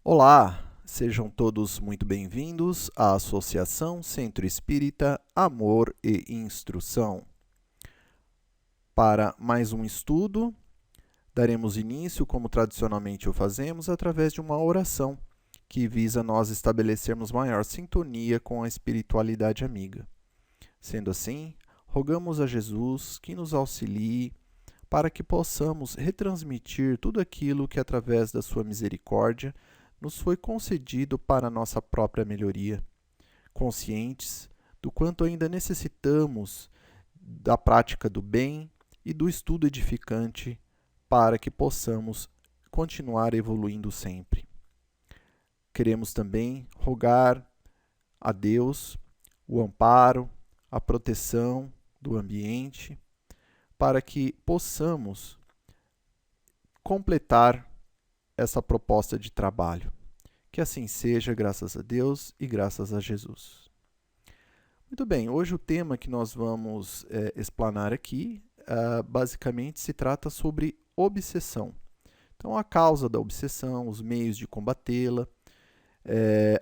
Olá, sejam todos muito bem-vindos à Associação Centro Espírita Amor e Instrução. Para mais um estudo, daremos início, como tradicionalmente o fazemos, através de uma oração que visa nós estabelecermos maior sintonia com a espiritualidade amiga. Sendo assim, rogamos a Jesus que nos auxilie para que possamos retransmitir tudo aquilo que, através da sua misericórdia, nos foi concedido para a nossa própria melhoria, conscientes do quanto ainda necessitamos da prática do bem e do estudo edificante para que possamos continuar evoluindo sempre. Queremos também rogar a Deus o amparo, a proteção do ambiente, para que possamos completar essa proposta de trabalho. Que assim seja, graças a Deus e graças a Jesus. Muito bem, hoje o tema que nós vamos explanar aqui, basicamente se trata sobre obsessão. Então, a causa da obsessão, os meios de combatê-la.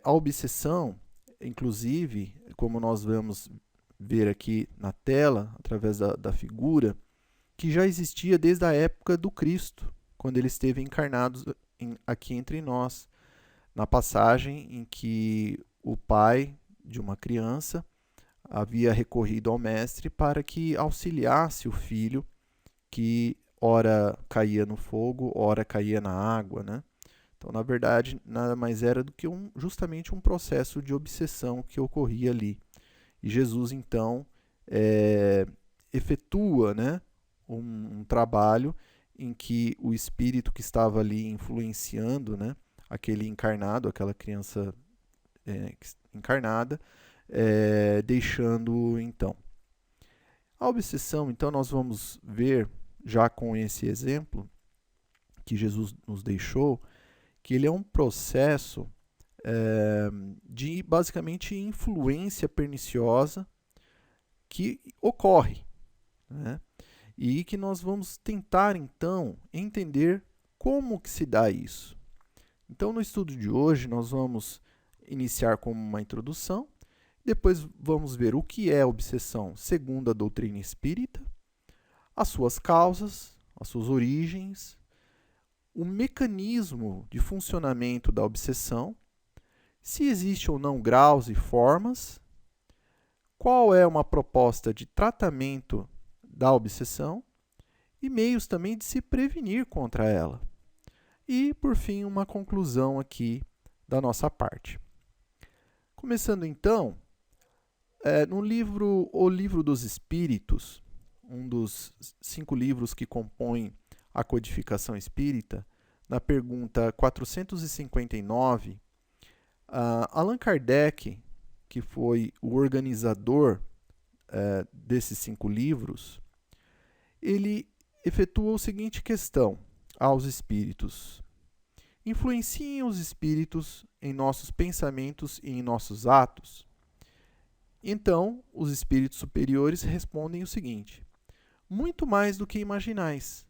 A obsessão, inclusive, como nós vamos ver aqui na tela, através da figura, que já existia desde a época do Cristo, quando ele esteve encarnado aqui entre nós, na passagem em que o pai de uma criança havia recorrido ao mestre para que auxiliasse o filho que ora caía no fogo, ora caía na água, né? Então, na verdade, nada mais era do que justamente um processo de obsessão que ocorria ali. E Jesus, então, efetua, né, um trabalho em que o espírito que estava ali influenciando, né, aquele encarnado, aquela criança encarnada, deixando então. A obsessão, então, nós vamos ver, já com esse exemplo que Jesus nos deixou, que ele é um processo de, basicamente, influência perniciosa que ocorre, né? E que nós vamos tentar, então, entender como que se dá isso. Então, no estudo de hoje, nós vamos iniciar com uma introdução, depois vamos ver o que é obsessão segundo a doutrina espírita, as suas causas, as suas origens, o mecanismo de funcionamento da obsessão, se existe ou não graus e formas, qual é uma proposta de tratamento da obsessão e meios também de se prevenir contra ela. E, por fim, uma conclusão aqui da nossa parte. Começando então, no livro O Livro dos Espíritos, um dos 5 livros que compõem a codificação espírita, na pergunta 459, Allan Kardec, que foi o organizador desses 5 livros, ele efetua a seguinte questão aos espíritos: influenciam os espíritos em nossos pensamentos e em nossos atos? Então, os espíritos superiores respondem o seguinte: muito mais do que imaginais.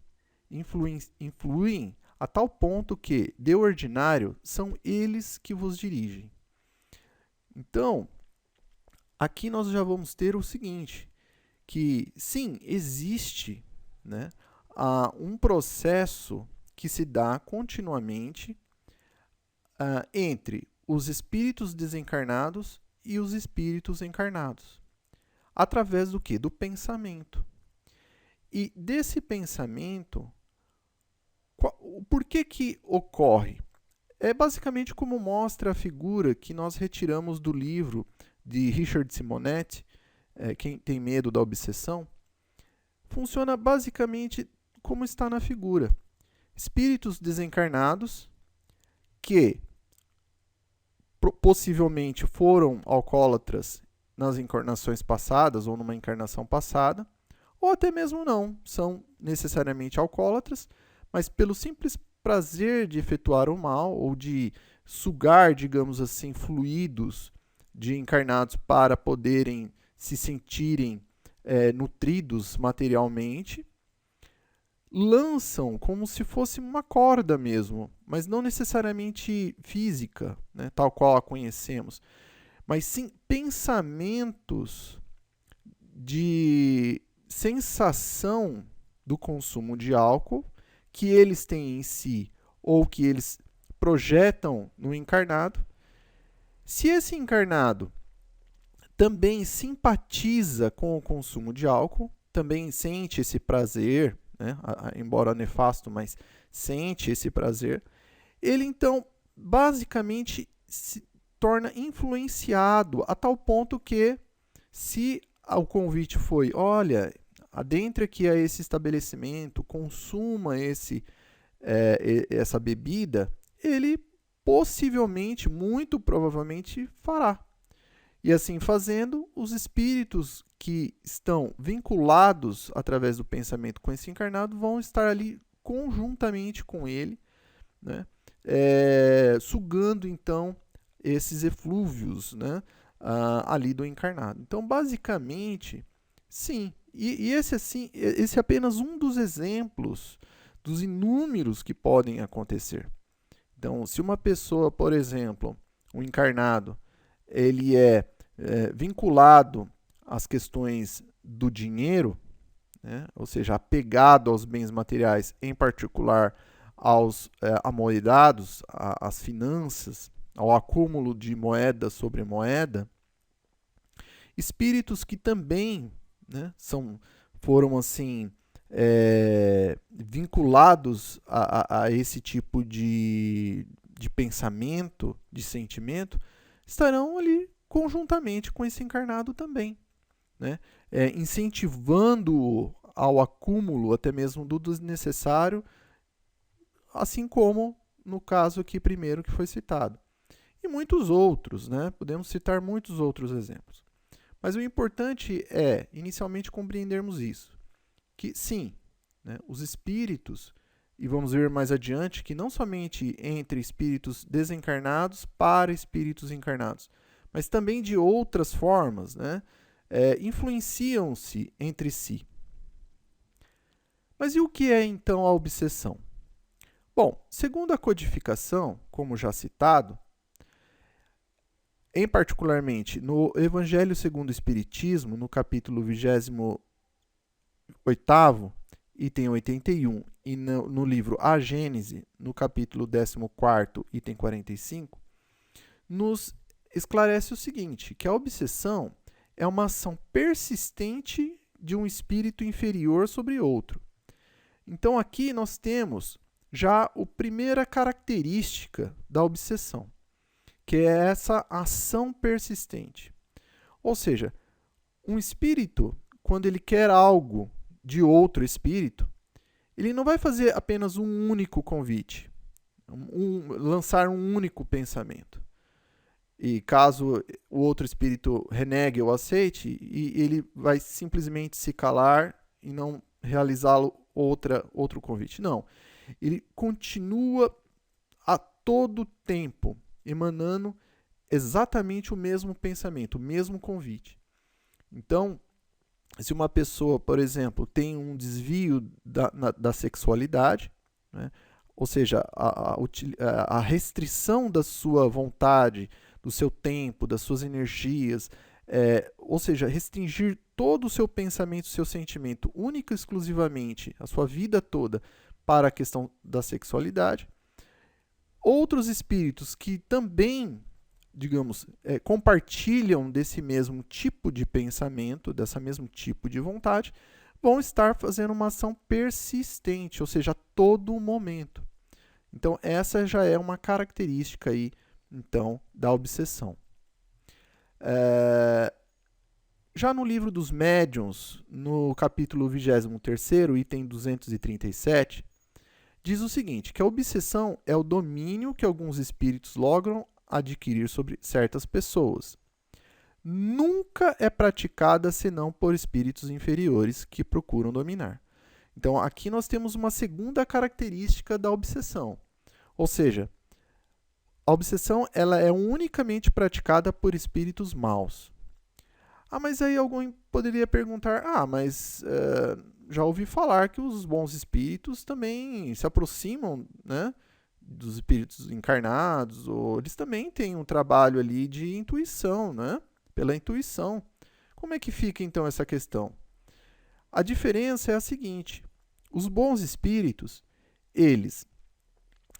Influem a tal ponto que, de ordinário, são eles que vos dirigem. Então, aqui nós já vamos ter o seguinte, que sim, existe, né, um processo que se dá continuamente entre os espíritos desencarnados e os espíritos encarnados. Através do quê? Do pensamento. E desse pensamento, por que ocorre? É basicamente como mostra a figura que nós retiramos do livro de Richard Simonetti, Quem tem medo da obsessão. Funciona basicamente como está na figura. Espíritos desencarnados que possivelmente foram alcoólatras nas encarnações passadas ou numa encarnação passada, ou até mesmo não, são necessariamente alcoólatras, mas pelo simples prazer de efetuar o mal ou de sugar, digamos assim, fluidos de encarnados para poderem se sentirem nutridos materialmente, lançam como se fosse uma corda mesmo, mas não necessariamente física, né, tal qual a conhecemos, mas sim pensamentos de sensação do consumo de álcool que eles têm em si ou que eles projetam no encarnado. Se esse encarnado também simpatiza com o consumo de álcool, também sente esse prazer, né, embora nefasto, mas sente esse prazer, ele então basicamente se torna influenciado a tal ponto que, se o convite foi, olha, adentre aqui a esse estabelecimento, consuma essa bebida, ele possivelmente, muito provavelmente, fará. E assim fazendo, os espíritos que estão vinculados através do pensamento com esse encarnado vão estar ali conjuntamente com ele, né, sugando então esses eflúvios, né, ali do encarnado. Então, basicamente, sim. E esse é apenas um dos exemplos dos inúmeros que podem acontecer. Então, se uma pessoa, por exemplo, um encarnado, ele é vinculado às questões do dinheiro, né, ou seja, apegado aos bens materiais, em particular aos amoedados, às finanças, ao acúmulo de moeda sobre moeda, espíritos que também, né, foram assim vinculados a esse tipo de pensamento, de sentimento, estarão ali conjuntamente com esse encarnado também, né, incentivando-o ao acúmulo até mesmo do desnecessário, assim como no caso aqui primeiro que foi citado. E muitos outros, né? Podemos citar muitos outros exemplos. Mas o importante é, inicialmente, compreendermos isso. Que, sim, né, os espíritos, e vamos ver mais adiante, que não somente entre espíritos desencarnados para espíritos encarnados, mas também de outras formas, né, influenciam-se entre si. Mas e o que é, então, a obsessão? Bom, segundo a codificação, como já citado, em particularmente no Evangelho segundo o Espiritismo, no capítulo 28º, item 81, e no livro A Gênese, no capítulo 14º, item 45, nos esclarece o seguinte, que a obsessão é uma ação persistente de um espírito inferior sobre outro. Então aqui nós temos já a primeira característica da obsessão, que é essa ação persistente. Ou seja, um espírito, quando ele quer algo de outro espírito, ele não vai fazer apenas um único convite, lançar um único pensamento. E caso o outro espírito renegue ou aceite, ele vai simplesmente se calar e não realizá-lo outro convite. Não. Ele continua a todo tempo emanando exatamente o mesmo pensamento, o mesmo convite. Então, se uma pessoa, por exemplo, tem um desvio da sexualidade, né, ou seja, a restrição da sua vontade, do seu tempo, das suas energias, ou seja, restringir todo o seu pensamento, o seu sentimento, única e exclusivamente, a sua vida toda, para a questão da sexualidade. Outros espíritos que também, digamos, compartilham desse mesmo tipo de pensamento, desse mesmo tipo de vontade, vão estar fazendo uma ação persistente, ou seja, a todo momento. Então, essa já é uma característica aí, então, da obsessão. Já no livro dos médiuns, no capítulo 23º, item 237, diz o seguinte, que a obsessão é o domínio que alguns espíritos logram adquirir sobre certas pessoas. Nunca é praticada senão por espíritos inferiores que procuram dominar. Então, aqui nós temos uma segunda característica da obsessão. Ou seja, a obsessão ela é unicamente praticada por espíritos maus. Mas aí alguém poderia perguntar, mas já ouvi falar que os bons espíritos também se aproximam, né, dos espíritos encarnados, ou eles também têm um trabalho ali de intuição, né, pela intuição. Como é que fica então essa questão? A diferença é a seguinte: os bons espíritos, eles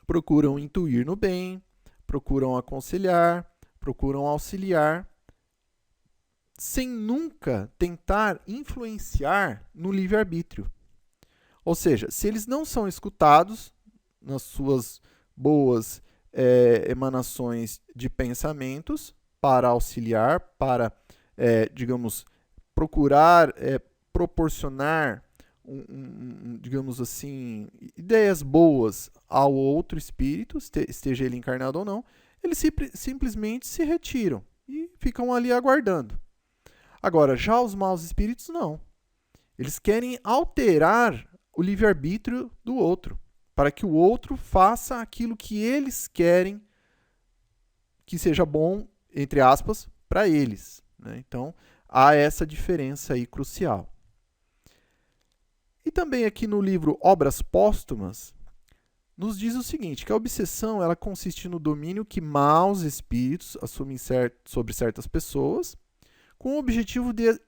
procuram intuir no bem, procuram aconselhar, procuram auxiliar, sem nunca tentar influenciar no livre-arbítrio. Ou seja, se eles não são escutados nas suas boas emanações de pensamentos para auxiliar, para, digamos, procurar proporcionar, digamos assim, ideias boas ao outro espírito, esteja ele encarnado ou não, eles simplesmente se retiram e ficam ali aguardando. Agora, já os maus espíritos, não. Eles querem alterar o livre-arbítrio do outro, para que o outro faça aquilo que eles querem que seja bom, entre aspas, para eles, né? Então, há essa diferença aí crucial. E também aqui no livro Obras Póstumas, nos diz o seguinte, que a obsessão ela consiste no domínio que maus espíritos assumem sobre certas pessoas, com o objetivo de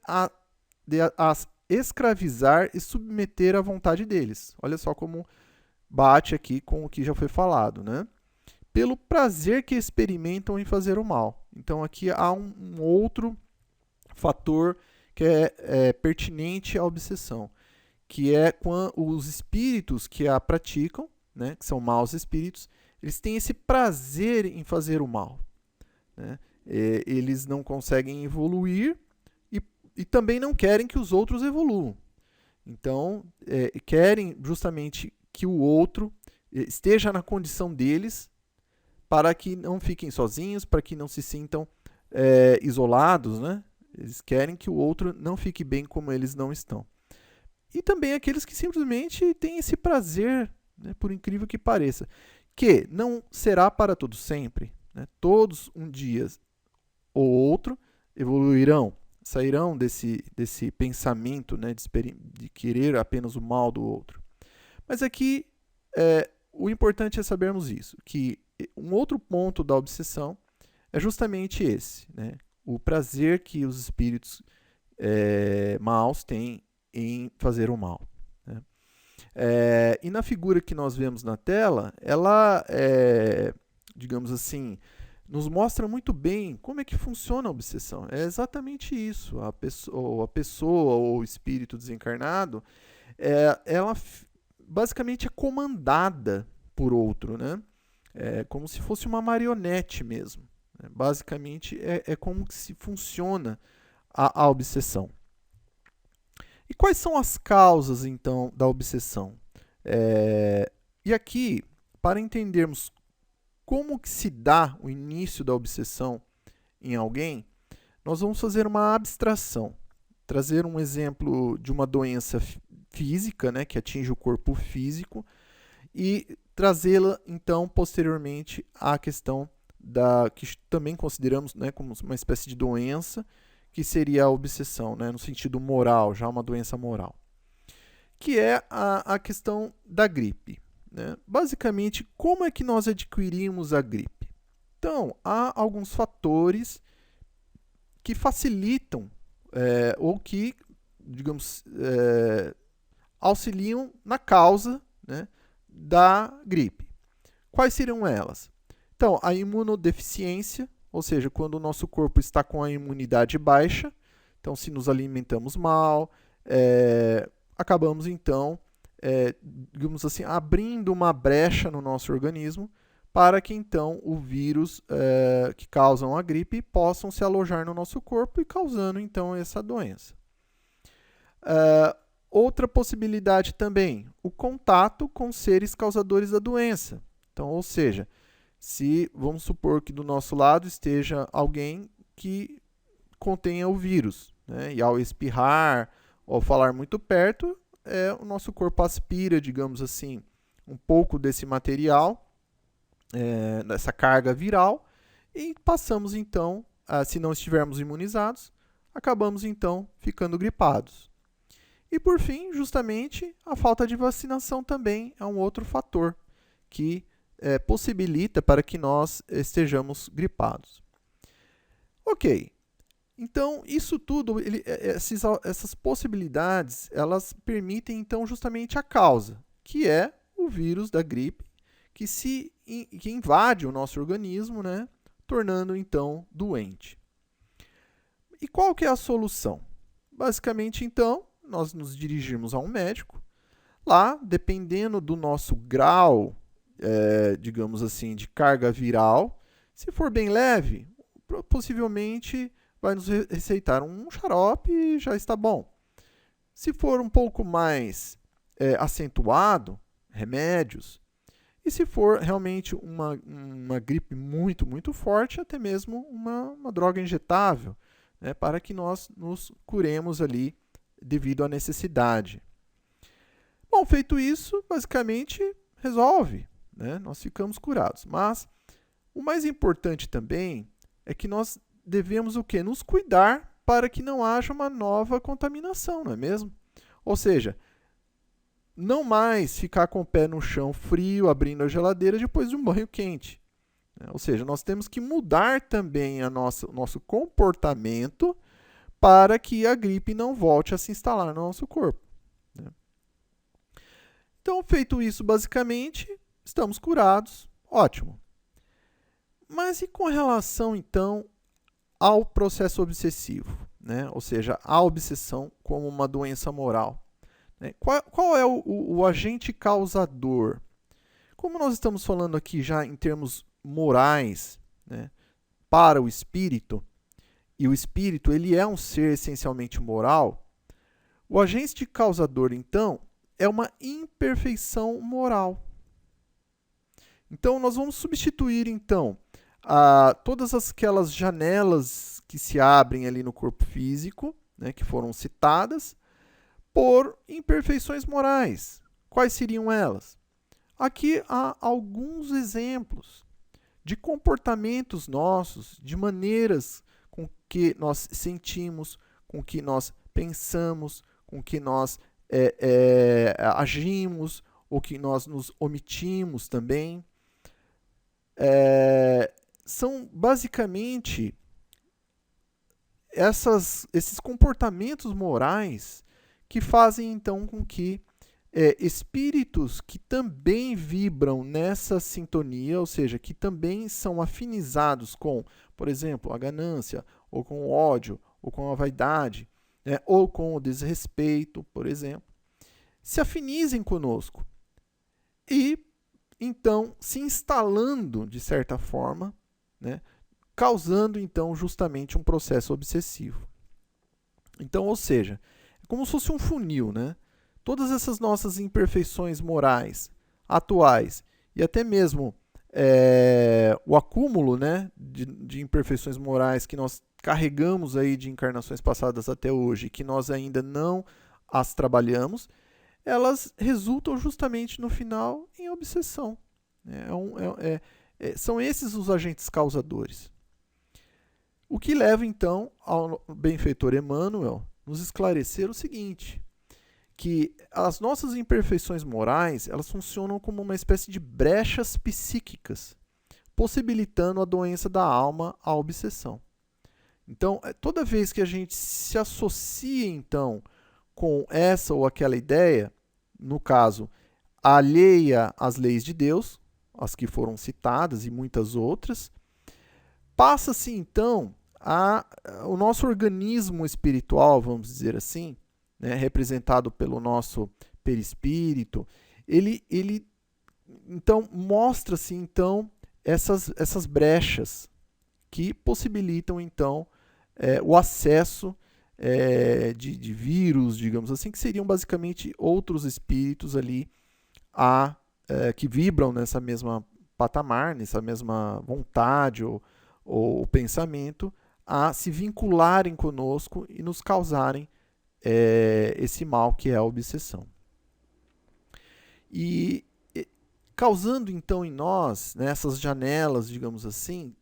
as escravizar e submeter à vontade deles. Olha só como bate aqui com o que já foi falado, né? Pelo prazer que experimentam em fazer o mal. Então aqui há um outro fator que é pertinente à obsessão, que é quando os espíritos que a praticam, né, que são maus espíritos, eles têm esse prazer em fazer o mal, né? Eles não conseguem evoluir e também não querem que os outros evoluam. Então, querem justamente que o outro esteja na condição deles para que não fiquem sozinhos, para que não se sintam isolados, né? Eles querem que o outro não fique bem como eles não estão. E também aqueles que simplesmente têm esse prazer, né, por incrível que pareça, que não será para todos sempre, né? Todos um dia ou outro evoluirão, sairão desse pensamento, né, de querer apenas o mal do outro. Mas aqui o importante é sabermos isso, que um outro ponto da obsessão é justamente esse, né? O prazer que os espíritos maus têm em fazer o mal, né? E na figura que nós vemos na tela, ela, digamos assim, nos mostra muito bem como é que funciona a obsessão. É exatamente isso. A pessoa ou o espírito desencarnado, ela basicamente é comandada por outro, né? É como se fosse uma marionete mesmo. Basicamente, é como que se funciona a obsessão. E quais são as causas, então, da obsessão? E aqui, para entendermos como que se dá o início da obsessão em alguém, nós vamos fazer uma abstração, trazer um exemplo de uma doença física, né, que atinge o corpo físico, e trazê-la, então, posteriormente à questão que também consideramos, né, como uma espécie de doença, que seria a obsessão, né, no sentido moral, já uma doença moral, que é a questão da gripe, né? Basicamente, como é que nós adquirimos a gripe? Então, há alguns fatores que facilitam ou que, digamos, auxiliam na causa, né, da gripe. Quais seriam elas? Então, a imunodeficiência, ou seja, quando o nosso corpo está com a imunidade baixa, então se nos alimentamos mal, acabamos então, digamos assim, abrindo uma brecha no nosso organismo para que então o vírus que causam a gripe possam se alojar no nosso corpo e causando então essa doença. Outra possibilidade também, o contato com seres causadores da doença. Então, ou seja, se vamos supor que do nosso lado esteja alguém que contenha o vírus, né? E ao espirrar ou falar muito perto, o nosso corpo aspira, digamos assim, um pouco desse material, dessa carga viral, e passamos então, se não estivermos imunizados, acabamos então ficando gripados. E por fim, justamente, a falta de vacinação também é um outro fator que possibilita para que nós estejamos gripados. Ok, então isso tudo, essas possibilidades, elas permitem então justamente a causa, que é o vírus da gripe, que invade o nosso organismo, né, tornando então doente. E qual que é a solução? Basicamente, então, nós nos dirigimos a um médico. Lá, dependendo do nosso grau, digamos assim, de carga viral, se for bem leve, possivelmente vai nos receitar um xarope e já está bom. Se for um pouco mais acentuado, remédios. E se for realmente uma gripe muito, muito forte, até mesmo uma droga injetável, né, para que nós nos curemos ali devido à necessidade. Bom, feito isso, basicamente resolve, né? Nós ficamos curados. Mas o mais importante também é que nós devemos o quê? Nos cuidar para que não haja uma nova contaminação, não é mesmo? Ou seja, não mais ficar com o pé no chão frio, abrindo a geladeira depois de um banho quente. Ou seja, nós temos que mudar também o nosso comportamento para que a gripe não volte a se instalar no nosso corpo. Então, feito isso, basicamente, estamos curados. Ótimo. Mas e com relação, então, ao processo obsessivo? Né? Ou seja, a obsessão como uma doença moral. Né? Qual é o agente causador? Como nós estamos falando aqui já em termos morais, né, para o espírito, e o espírito ele é um ser essencialmente moral, o agente causador, então, é uma imperfeição moral. Então, nós vamos substituir, então, todas aquelas janelas que se abrem ali no corpo físico, né, que foram citadas, por imperfeições morais. Quais seriam elas? Aqui há alguns exemplos de comportamentos nossos, de maneiras com que nós sentimos, com que nós pensamos, com que nós agimos, ou que nós nos omitimos também. São basicamente esses comportamentos morais que fazem então com que espíritos que também vibram nessa sintonia, ou seja, que também são afinizados com, por exemplo, a ganância, ou com o ódio, ou com a vaidade, né, ou com o desrespeito, por exemplo, se afinizem conosco e, então, se instalando, de certa forma, né, causando, então, justamente um processo obsessivo. Então, ou seja, é como se fosse um funil, né? Todas essas nossas imperfeições morais, atuais, e até mesmo o acúmulo, né, de imperfeições morais que nós carregamos aí de encarnações passadas até hoje, que nós ainda não as trabalhamos, elas resultam justamente no final em obsessão. São esses os agentes causadores. O que leva então ao benfeitor Emmanuel nos esclarecer o seguinte, que as nossas imperfeições morais, elas funcionam como uma espécie de brechas psíquicas, possibilitando a doença da alma à obsessão. Então, toda vez que a gente se associa, então, com essa ou aquela ideia, no caso, alheia às leis de Deus, as que foram citadas e muitas outras, passa-se, então, o nosso organismo espiritual, vamos dizer assim, né, representado pelo nosso perispírito, ele então mostra-se então essas brechas que possibilitam então o acesso de vírus, digamos assim, que seriam basicamente outros espíritos ali que vibram nessa mesma patamar, nessa mesma vontade ou pensamento, a se vincularem conosco e nos causarem esse mal que é a obsessão. E causando então em nós, nessas janelas, digamos assim,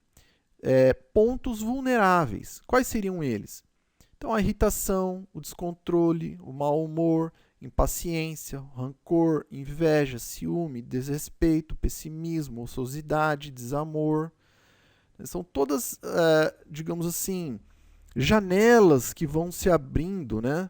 pontos vulneráveis. Quais seriam eles? Então, a irritação, o descontrole, o mau humor, impaciência, rancor, inveja, ciúme, desrespeito, pessimismo, ociosidade, desamor. São todas, digamos assim, janelas que vão se abrindo, né?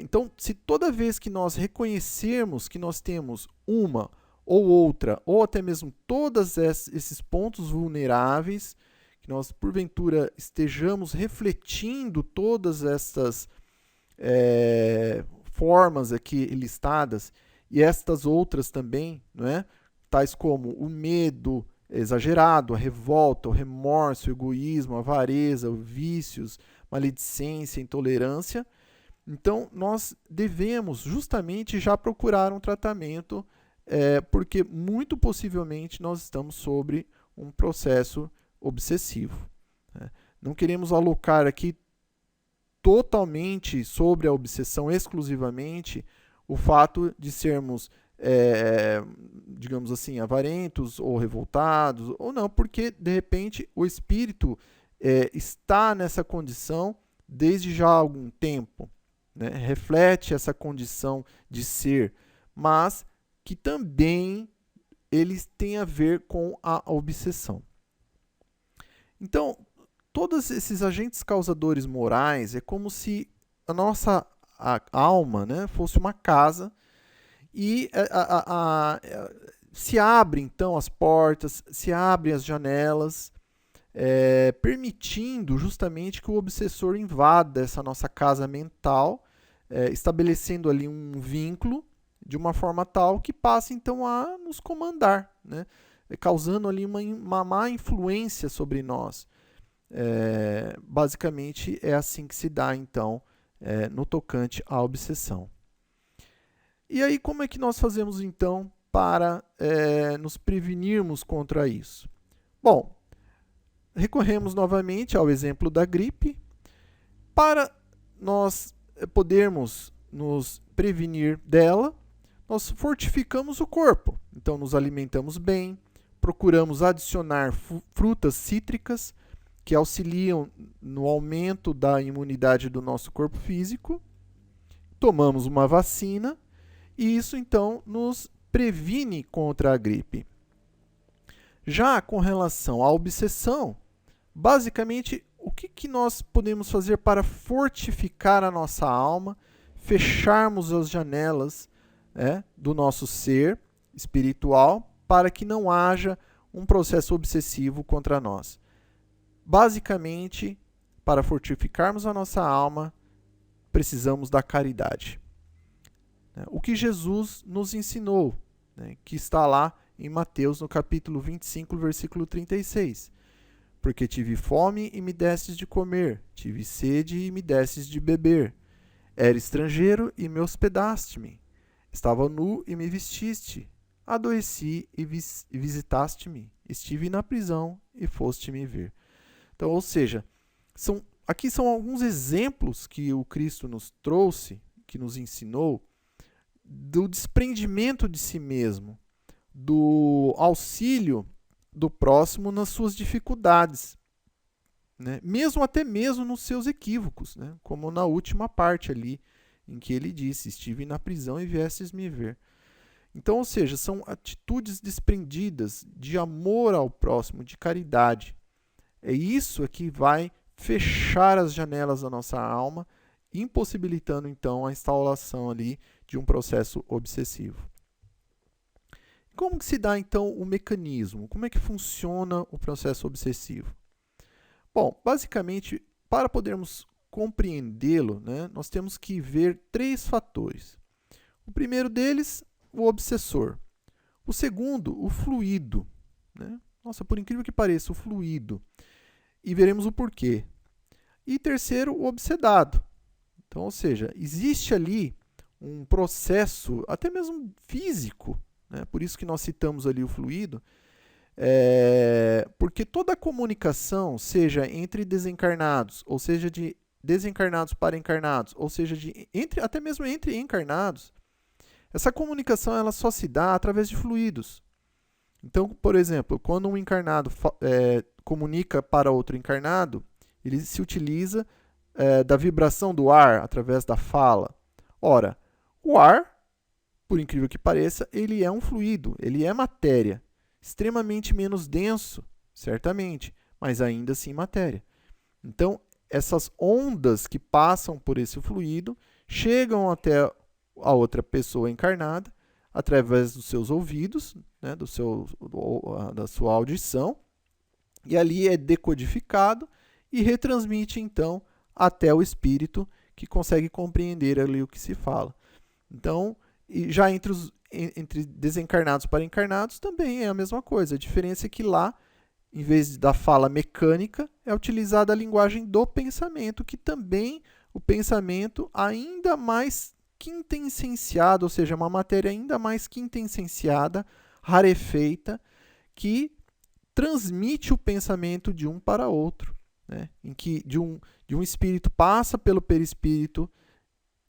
Então, se toda vez que nós reconhecermos que nós temos uma ou outra, ou até mesmo todos esses pontos vulneráveis, que nós porventura estejamos refletindo todas essas formas aqui listadas e estas outras também, não é? Tais como o medo exagerado, a revolta, o remorso, o egoísmo, a avareza, os vícios, maledicência, intolerância. Então, nós devemos justamente já procurar um tratamento, porque muito possivelmente nós estamos sobre um processo obsessivo. Não queremos alocar aqui totalmente sobre a obsessão exclusivamente o fato de sermos, digamos assim, avarentos ou revoltados, ou não, porque de repente o espírito está nessa condição desde já há algum tempo, né? Reflete essa condição de ser, mas que também eles têm a ver com a obsessão. Então, todos esses agentes causadores morais é como se a nossa alma, né, fosse uma casa e se abrem então as portas, se abrem as janelas, permitindo justamente que o obsessor invada essa nossa casa mental, estabelecendo ali um vínculo de uma forma tal que passe então a nos comandar, né, causando ali uma má influência sobre nós. Basicamente é assim que se dá então no tocante à obsessão. E aí como é que nós fazemos então para nos prevenirmos contra isso? Bom, recorremos novamente ao exemplo da gripe. Para nós podermos nos prevenir dela, nós fortificamos o corpo. Então nos alimentamos bem, procuramos adicionar frutas cítricas que auxiliam no aumento da imunidade do nosso corpo físico, tomamos uma vacina e isso então nos previne contra a gripe. Já com relação à obsessão, basicamente o que nós podemos fazer para fortificar a nossa alma, fecharmos as janelas do nosso ser espiritual para que não haja um processo obsessivo contra nós? Basicamente, para fortificarmos a nossa alma, precisamos da caridade. O que Jesus nos ensinou, que está lá em Mateus, no capítulo 25, versículo 36. Porque tive fome e me destes de comer, tive sede e me destes de beber. Era estrangeiro e me hospedaste-me. Estava nu e me vestiste. Adoeci e visitaste-me. Estive na prisão e foste me ver. Então, ou seja, aqui são alguns exemplos que o Cristo nos trouxe, que nos ensinou, do desprendimento de si mesmo, do auxílio do próximo nas suas dificuldades, né? Até mesmo nos seus equívocos, né? Como na última parte ali, em que ele disse, estive na prisão e viestes me ver. Então, ou seja, são atitudes desprendidas de amor ao próximo, de caridade. É isso que vai fechar as janelas da nossa alma, impossibilitando então a instauração ali de um processo obsessivo. Como que se dá então o mecanismo? Como é que funciona o processo obsessivo? Bom, basicamente, para podermos compreendê-lo, né, nós temos que ver 3 fatores. O primeiro deles, o obsessor. O segundo, o fluido, né? Nossa, por incrível que pareça, o fluido. E veremos o porquê. E terceiro, o obsedado. Então, ou seja, existe ali um processo, até mesmo físico, né? Por isso que nós citamos ali o fluido, porque toda a comunicação, seja entre desencarnados, ou seja, de desencarnados para encarnados, ou seja, até mesmo entre encarnados, essa comunicação ela só se dá através de fluidos. Então, por exemplo, quando um encarnado comunica para outro encarnado, ele se utiliza da vibração do ar através da fala? Ora, o ar, por incrível que pareça, ele é um fluido, ele é matéria, extremamente menos denso, certamente, mas ainda assim matéria. Então, essas ondas que passam por esse fluido chegam até a outra pessoa encarnada através dos seus ouvidos, né, da sua audição, e ali é decodificado e retransmite então até o espírito, que consegue compreender ali o que se fala. Então, e já entre desencarnados para encarnados também é a mesma coisa. A diferença é que lá, em vez da fala mecânica, é utilizada a linguagem do pensamento, que também o pensamento ainda mais quintessenciado, ou seja, uma matéria ainda mais quintessenciada, rarefeita, que transmite o pensamento de um para outro, né? Em que de um espírito passa pelo perispírito,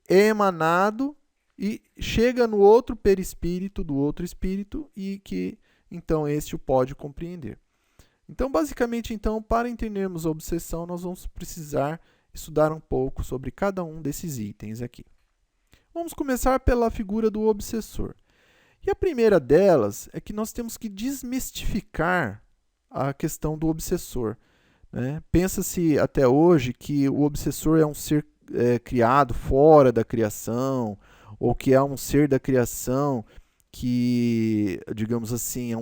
é emanado e chega no outro perispírito do outro espírito, e que então este o pode compreender. Então, basicamente, então, para entendermos a obsessão, nós vamos precisar estudar um pouco sobre cada um desses itens aqui. Vamos começar pela figura do obsessor. E a primeira delas é que nós temos que desmistificar a questão do obsessor, né? Pensa-se até hoje que o obsessor é um ser criado fora da criação, ou que é um ser da criação que, digamos assim,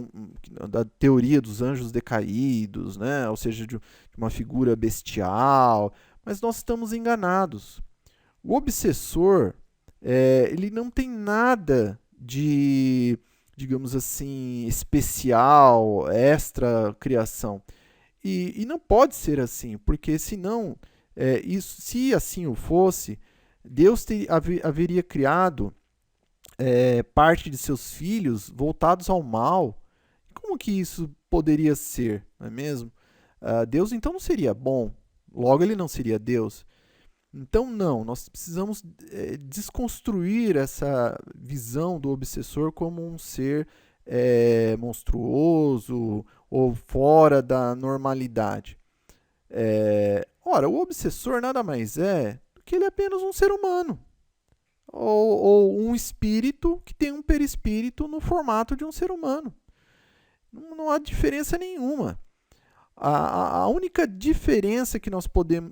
da teoria dos anjos decaídos, né? Ou seja, de uma figura bestial, mas nós estamos enganados. O obsessor, ele não tem nada de, digamos assim, especial, extra criação. E não pode ser assim, porque senão, se assim o fosse, Deus haveria criado parte de seus filhos voltados ao mal. Como que isso poderia ser, não é mesmo? Deus então não seria bom, logo ele não seria Deus. Então não, nós precisamos desconstruir essa visão do obsessor como um ser monstruoso ou fora da normalidade. Ora, o obsessor nada mais é do que ele é apenas um ser humano. Ou um espírito que tem um perispírito no formato de um ser humano. Não há diferença nenhuma. A única diferença que nós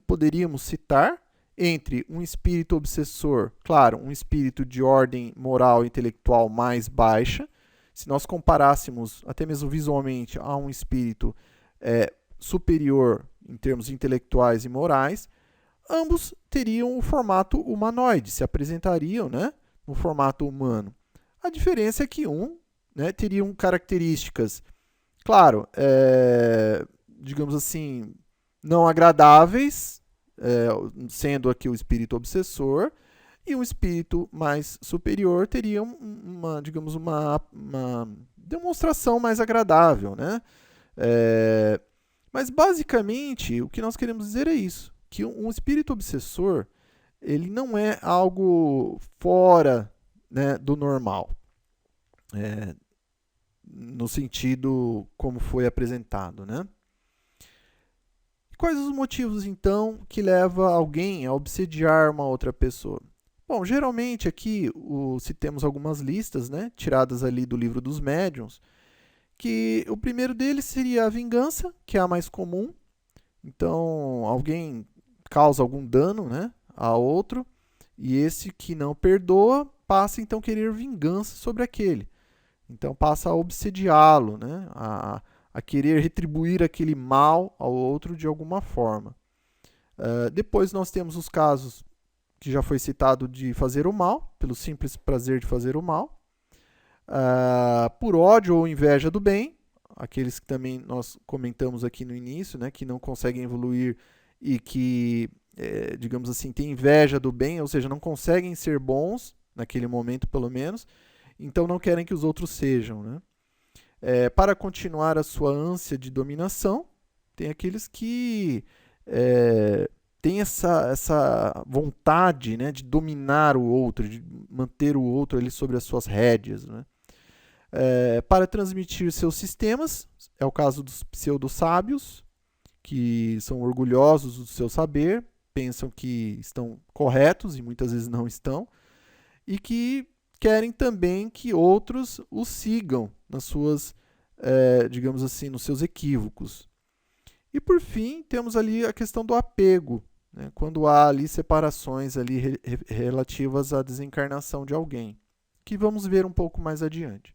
poderíamos citar entre um espírito obsessor, claro, um espírito de ordem moral e intelectual mais baixa, se nós comparássemos até mesmo visualmente a um espírito superior em termos intelectuais e morais, ambos teriam o formato humanoide, se apresentariam, né, no formato humano. A diferença é que um, né, teria características, claro, digamos assim, não agradáveis, sendo aqui o espírito obsessor, e um espírito mais superior teria digamos, uma demonstração mais agradável, né? Mas basicamente o que nós queremos dizer é isso, que um espírito obsessor, ele não é algo fora, né, do normal, no sentido como foi apresentado, né? Quais os motivos, então, que levam alguém a obsediar uma outra pessoa? Bom, geralmente aqui se temos algumas listas, né, tiradas ali do livro dos médiuns, que o primeiro deles seria a vingança, que é a mais comum. Então, alguém causa algum dano, né, a outro, e esse que não perdoa passa então a querer vingança sobre aquele. Então passa a obsediá-lo, né, a querer retribuir aquele mal ao outro de alguma forma. Depois nós temos os casos que já foi citado de fazer o mal, pelo simples prazer de fazer o mal. Por ódio ou inveja do bem, aqueles que também nós comentamos aqui no início, né, que não conseguem evoluir e que, digamos assim, têm inveja do bem, ou seja, não conseguem ser bons, naquele momento pelo menos, então não querem que os outros sejam, né? Para continuar a sua ânsia de dominação, tem aqueles que têm essa vontade, né, de dominar o outro, de manter o outro ali sobre as suas rédeas, né? Para transmitir seus sistemas, é o caso dos pseudo-sábios, que são orgulhosos do seu saber, pensam que estão corretos e muitas vezes não estão, e que querem também que outros os sigam nas suas, digamos assim, nos seus equívocos. E por fim, temos ali a questão do apego, né? Quando há ali separações ali relativas à desencarnação de alguém, que vamos ver um pouco mais adiante.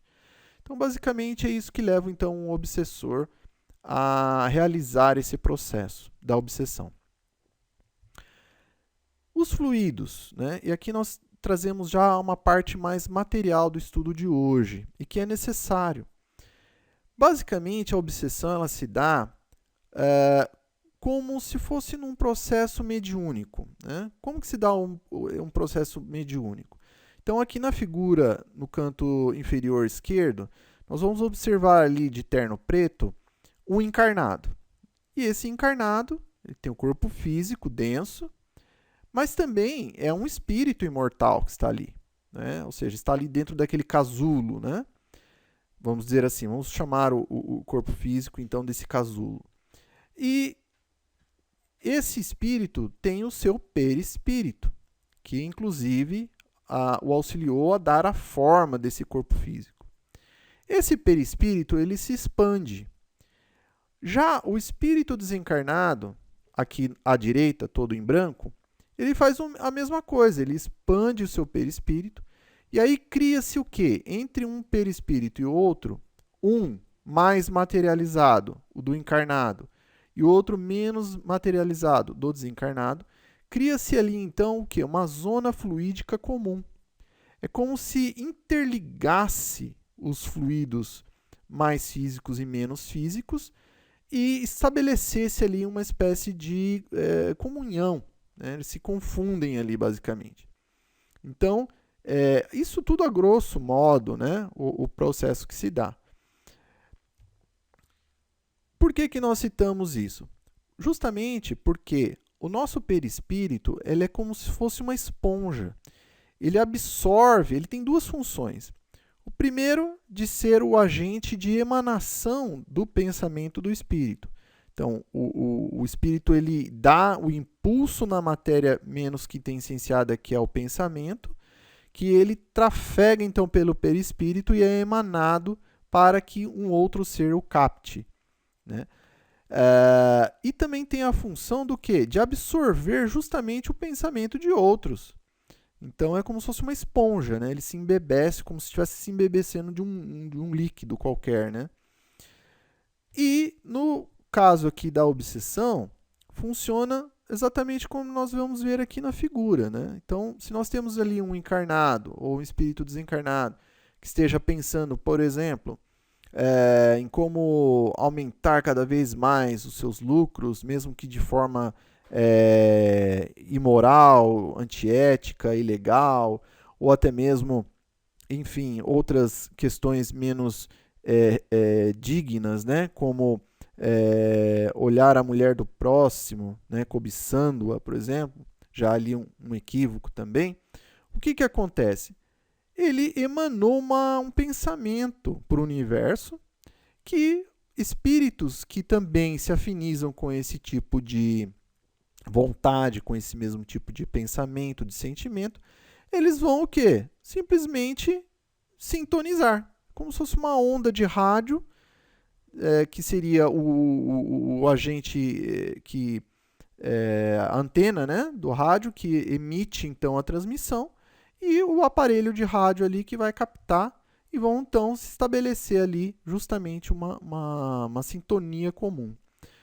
Então, basicamente, é isso que leva então um obsessor a realizar esse processo da obsessão. Os fluidos, né? E aqui nós trazemos já uma parte mais material do estudo de hoje e que é necessário. Basicamente, a obsessão ela se dá como se fosse num processo mediúnico, né? Como que se dá um processo mediúnico? Então, aqui na figura, no canto inferior esquerdo, nós vamos observar ali de terno preto um encarnado. E esse encarnado ele tem um corpo físico denso, mas também é um espírito imortal que está ali, né? Ou seja, está ali dentro daquele casulo, né? Vamos dizer assim, vamos chamar o corpo físico então desse casulo. E esse espírito tem o seu perispírito, que inclusive o auxiliou a dar a forma desse corpo físico. Esse perispírito ele se expande. Já o espírito desencarnado, aqui à direita, todo em branco, ele faz a mesma coisa, ele expande o seu perispírito, e aí cria-se o quê? Entre um perispírito e outro, um mais materializado, o do encarnado, e o outro menos materializado, do desencarnado, cria-se ali então o quê? Uma zona fluídica comum. É como se interligasse os fluidos mais físicos e menos físicos e estabelecesse ali uma espécie de comunhão. Né? Eles se confundem ali, basicamente. Então, isso tudo a grosso modo, né? o processo que se dá. Por que nós citamos isso? Justamente porque o nosso perispírito ele é como se fosse uma esponja. Ele absorve, ele tem duas funções. O primeiro, de ser o agente de emanação do pensamento do espírito. Então, o espírito ele dá o impulso na matéria menos quintessenciada, que é o pensamento, que ele trafega então pelo perispírito e é emanado para que um outro ser o capte. Né? E também tem a função do quê? De absorver justamente o pensamento de outros. Então é como se fosse uma esponja, né? Ele se embebece como se estivesse se embebecendo de um líquido qualquer, né? E no caso aqui da obsessão, funciona exatamente como nós vamos ver aqui na figura, né? Então, se nós temos ali um encarnado ou um espírito desencarnado que esteja pensando, por exemplo, em como aumentar cada vez mais os seus lucros, mesmo que de forma imoral, antiética, ilegal, ou até mesmo, enfim, outras questões menos dignas, né? Como olhar a mulher do próximo, né? Cobiçando-a, por exemplo, já ali um equívoco também. O que acontece? Ele emanou um pensamento para o universo que espíritos que também se afinizam com esse tipo de vontade, com esse mesmo tipo de pensamento, de sentimento, eles vão o quê? Simplesmente sintonizar, como se fosse uma onda de rádio, que seria o agente a antena, né, do rádio, que emite então a transmissão, e o aparelho de rádio ali que vai captar e vão então se estabelecer ali justamente uma sintonia comum.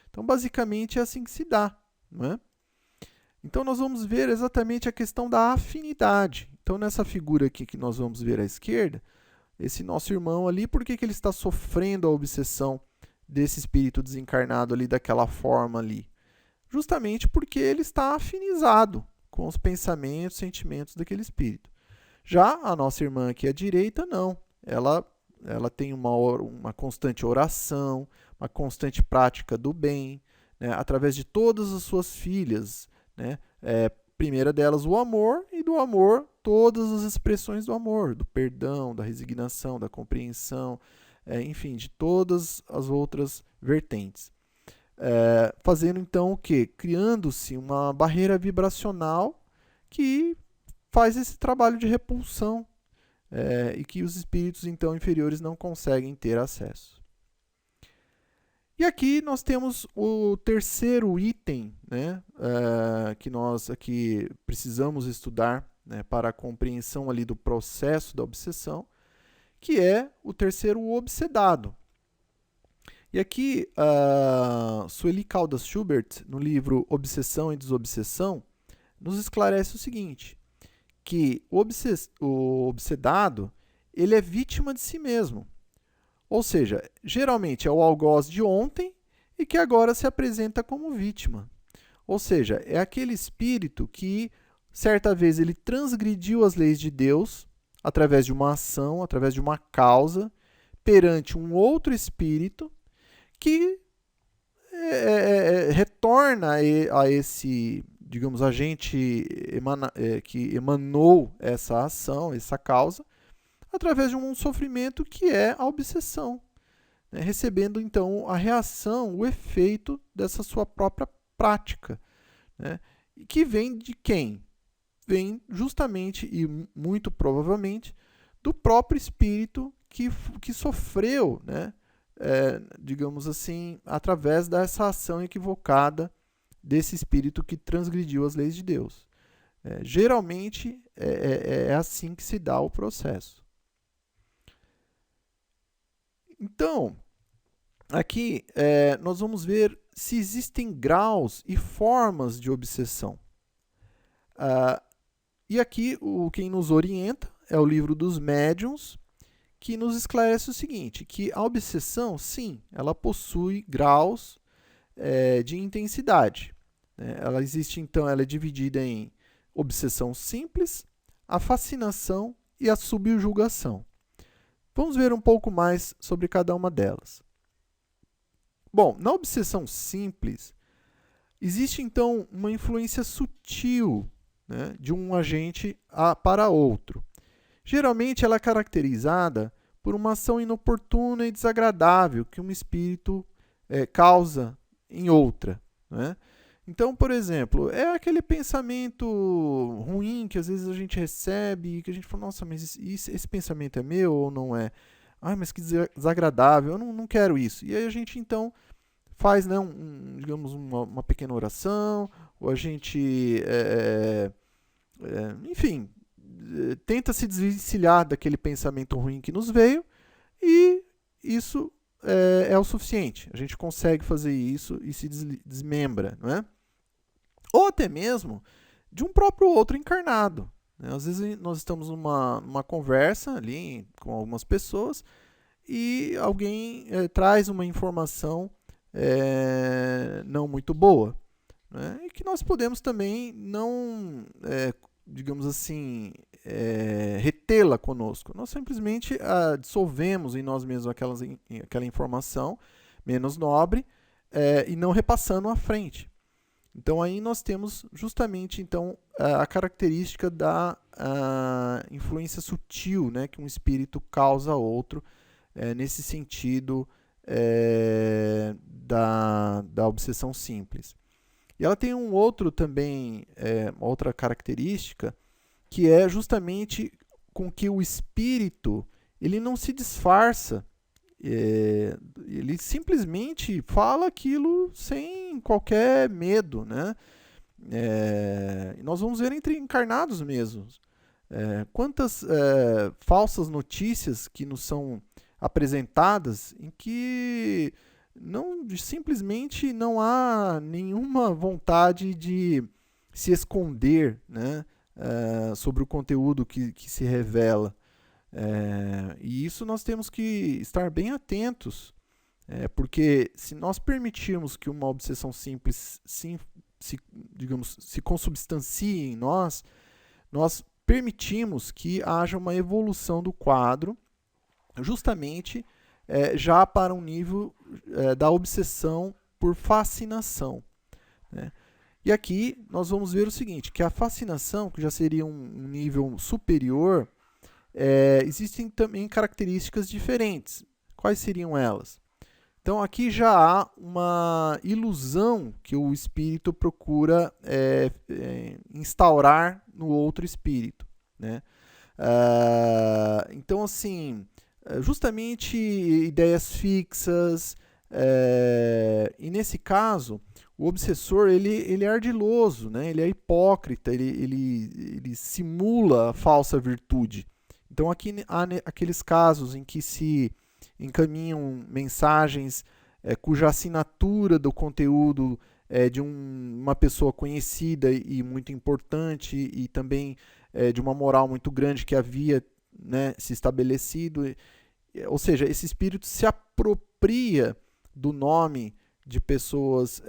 Então, basicamente, é assim que se dá. Né? Então, nós vamos ver exatamente a questão da afinidade. Então, nessa figura aqui que nós vamos ver à esquerda, esse nosso irmão ali, por que ele está sofrendo a obsessão desse espírito desencarnado ali daquela forma ali? Justamente porque ele está afinizado com os pensamentos, sentimentos daquele espírito. Já a nossa irmã aqui à direita, não. Ela tem uma constante oração, uma constante prática do bem, né, através de todas as suas filhas. Né? Primeira delas, o amor, e do amor, todas as expressões do amor, do perdão, da resignação, da compreensão, enfim, de todas as outras vertentes. fazendo então o quê? Criando-se uma barreira vibracional que faz esse trabalho de repulsão e que os espíritos então inferiores não conseguem ter acesso. E aqui nós temos o terceiro item, né, que nós aqui precisamos estudar, né, para a compreensão ali do processo da obsessão, que é o terceiro, o obsedado. E aqui, Sueli Caldas Schubert, no livro Obsessão e Desobsessão, nos esclarece o seguinte, que o obsedado ele é vítima de si mesmo. Ou seja, geralmente é o algoz de ontem e que agora se apresenta como vítima. Ou seja, é aquele espírito que, certa vez, ele transgrediu as leis de Deus através de uma ação, através de uma causa, perante um outro espírito que retorna a esse, digamos, agente que emanou essa ação, essa causa, através de um sofrimento que é a obsessão, né? Recebendo então a reação, o efeito dessa sua própria prática, né? Que vem de quem? Vem justamente e muito provavelmente do próprio espírito que sofreu, né? Digamos assim, através dessa ação equivocada desse espírito que transgrediu as leis de Deus. Geralmente é assim que se dá o processo. Então, aqui nós vamos ver se existem graus e formas de obsessão. E aqui quem nos orienta é o livro dos médiuns, que nos esclarece o seguinte, que a obsessão, sim, ela possui graus de intensidade. Né? Ela existe, então, ela é dividida em obsessão simples, a fascinação e a subjugação. Vamos ver um pouco mais sobre cada uma delas. Bom, na obsessão simples, existe então uma influência sutil, né, de um agente para outro. Geralmente ela é caracterizada por uma ação inoportuna e desagradável que um espírito causa em outra. Né? Então, por exemplo, é aquele pensamento ruim que às vezes a gente recebe e que a gente fala, nossa, mas esse pensamento é meu ou não é? Ah, mas que desagradável, eu não quero isso. E aí a gente então faz, né, digamos, uma pequena oração, ou a gente, enfim, tenta se desvencilhar daquele pensamento ruim que nos veio e isso é o suficiente. A gente consegue fazer isso e se desmembra, não é? Ou até mesmo de um próprio outro encarnado. Né? Às vezes nós estamos numa conversa ali com algumas pessoas e alguém traz uma informação não muito boa. Né? E que nós podemos também não, digamos assim, retê-la conosco. Nós simplesmente dissolvemos em nós mesmos aquela informação menos nobre e não repassando à frente. Então aí nós temos justamente então a característica da influência sutil, né, que um espírito causa a outro nesse sentido da obsessão simples. E ela tem um outro também, outra característica, que é justamente com que o espírito ele não se disfarça. Ele simplesmente fala aquilo sem qualquer medo, né? E nós vamos ver entre encarnados mesmos. Quantas falsas notícias que nos são apresentadas em que simplesmente não há nenhuma vontade de se esconder, né? Sobre o conteúdo que se revela. E isso nós temos que estar bem atentos, porque se nós permitirmos que uma obsessão simples se consubstancie em nós permitimos que haja uma evolução do quadro, justamente já para um nível da obsessão por fascinação. Né? E aqui nós vamos ver o seguinte, que a fascinação, que já seria um nível superior, existem também características diferentes. Quais seriam elas? Então aqui já há uma ilusão que o espírito procura instaurar no outro espírito, né? Então, assim, justamente ideias fixas, e nesse caso, o obsessor ele é ardiloso, né? Ele é hipócrita, ele simula a falsa virtude. Então, aqui há aqueles casos em que se encaminham mensagens cuja assinatura do conteúdo é de uma pessoa conhecida e muito importante, e também de uma moral muito grande que havia, né, se estabelecido. Ou seja, esse espírito se apropria do nome de pessoas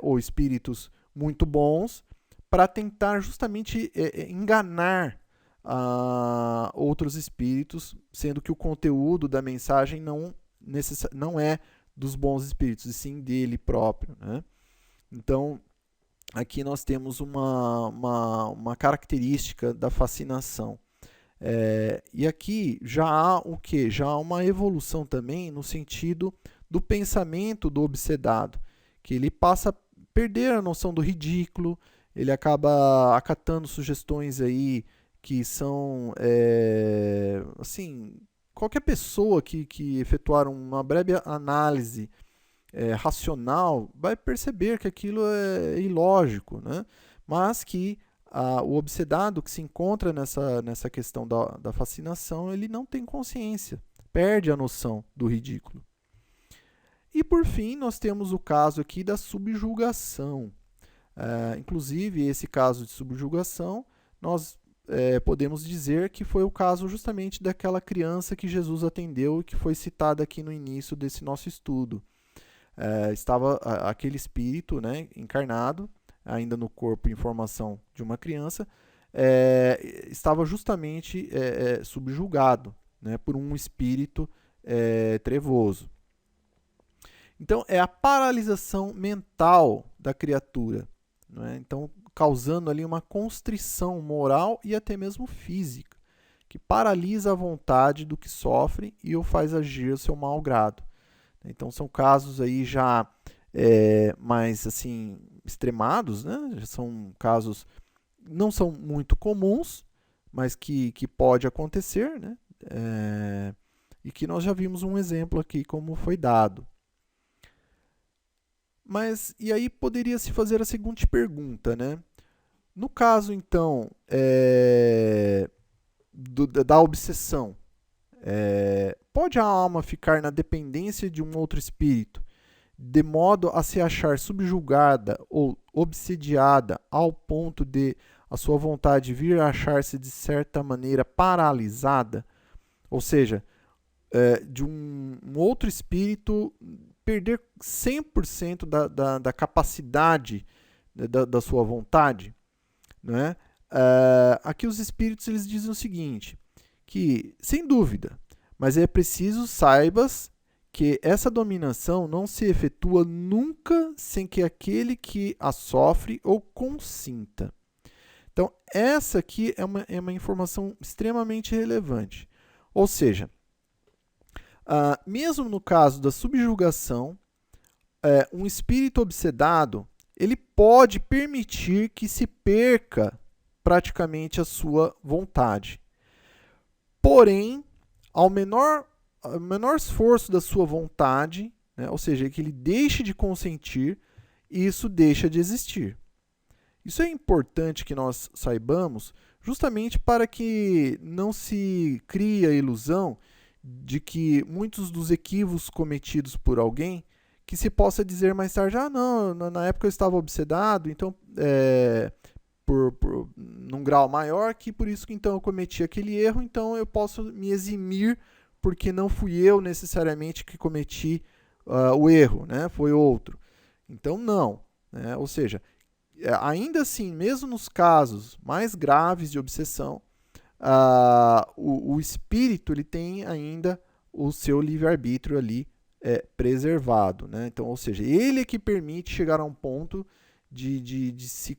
ou espíritos muito bons para tentar justamente enganar outros espíritos, sendo que o conteúdo da mensagem não é dos bons espíritos, e sim dele próprio, né? Então, aqui nós temos uma característica da fascinação. E aqui já há o quê? Já há uma evolução também no sentido do pensamento do obsedado, que ele passa a perder a noção do ridículo, ele acaba acatando sugestões aí que são, assim, qualquer pessoa que efetuar uma breve análise racional vai perceber que aquilo é ilógico, né? Mas que o obsedado que se encontra nessa questão da fascinação, ele não tem consciência, perde a noção do ridículo. E por fim, nós temos o caso aqui da subjugação. Inclusive, esse caso de subjugação, nós podemos dizer que foi o caso justamente daquela criança que Jesus atendeu e que foi citada aqui no início desse nosso estudo. Estava aquele espírito, né, encarnado, ainda no corpo em formação de uma criança, estava justamente subjugado, né, por um espírito trevoso. Então, é a paralisação mental da criatura, né? Então, causando ali uma constrição moral e até mesmo física, que paralisa a vontade do que sofre e o faz agir ao seu mau grado. Então, são casos aí já mais assim extremados, né? São casos não são muito comuns, mas que pode acontecer, né? E que nós já vimos um exemplo aqui como foi dado. Mas, e aí poderia se fazer a seguinte pergunta, né? No caso, então, da obsessão, pode a alma ficar na dependência de um outro espírito, de modo a se achar subjugada ou obsediada ao ponto de a sua vontade vir a achar-se de certa maneira paralisada? Ou seja, de um outro espírito perder 100% da capacidade da sua vontade, né? Aqui os espíritos eles dizem o seguinte, que, sem dúvida, mas é preciso saibas que essa dominação não se efetua nunca sem que aquele que a sofre ou consinta. Então, essa aqui é uma informação extremamente relevante. Ou seja, mesmo no caso da subjugação, um espírito obsedado ele pode permitir que se perca praticamente a sua vontade. Porém, ao menor esforço da sua vontade, né, ou seja, que ele deixe de consentir, isso deixa de existir. Isso é importante que nós saibamos, justamente para que não se crie a ilusão de que muitos dos equívocos cometidos por alguém, que se possa dizer mais tarde, não, na época eu estava obsedado, então, num grau maior, que por isso que então eu cometi aquele erro, então eu posso me eximir, porque não fui eu necessariamente que cometi o erro, né? Foi outro. Então, não. Né? Ou seja, ainda assim, mesmo nos casos mais graves de obsessão, o espírito ele tem ainda o seu livre-arbítrio ali preservado. Né? Então, ou seja, ele é que permite chegar a um ponto de se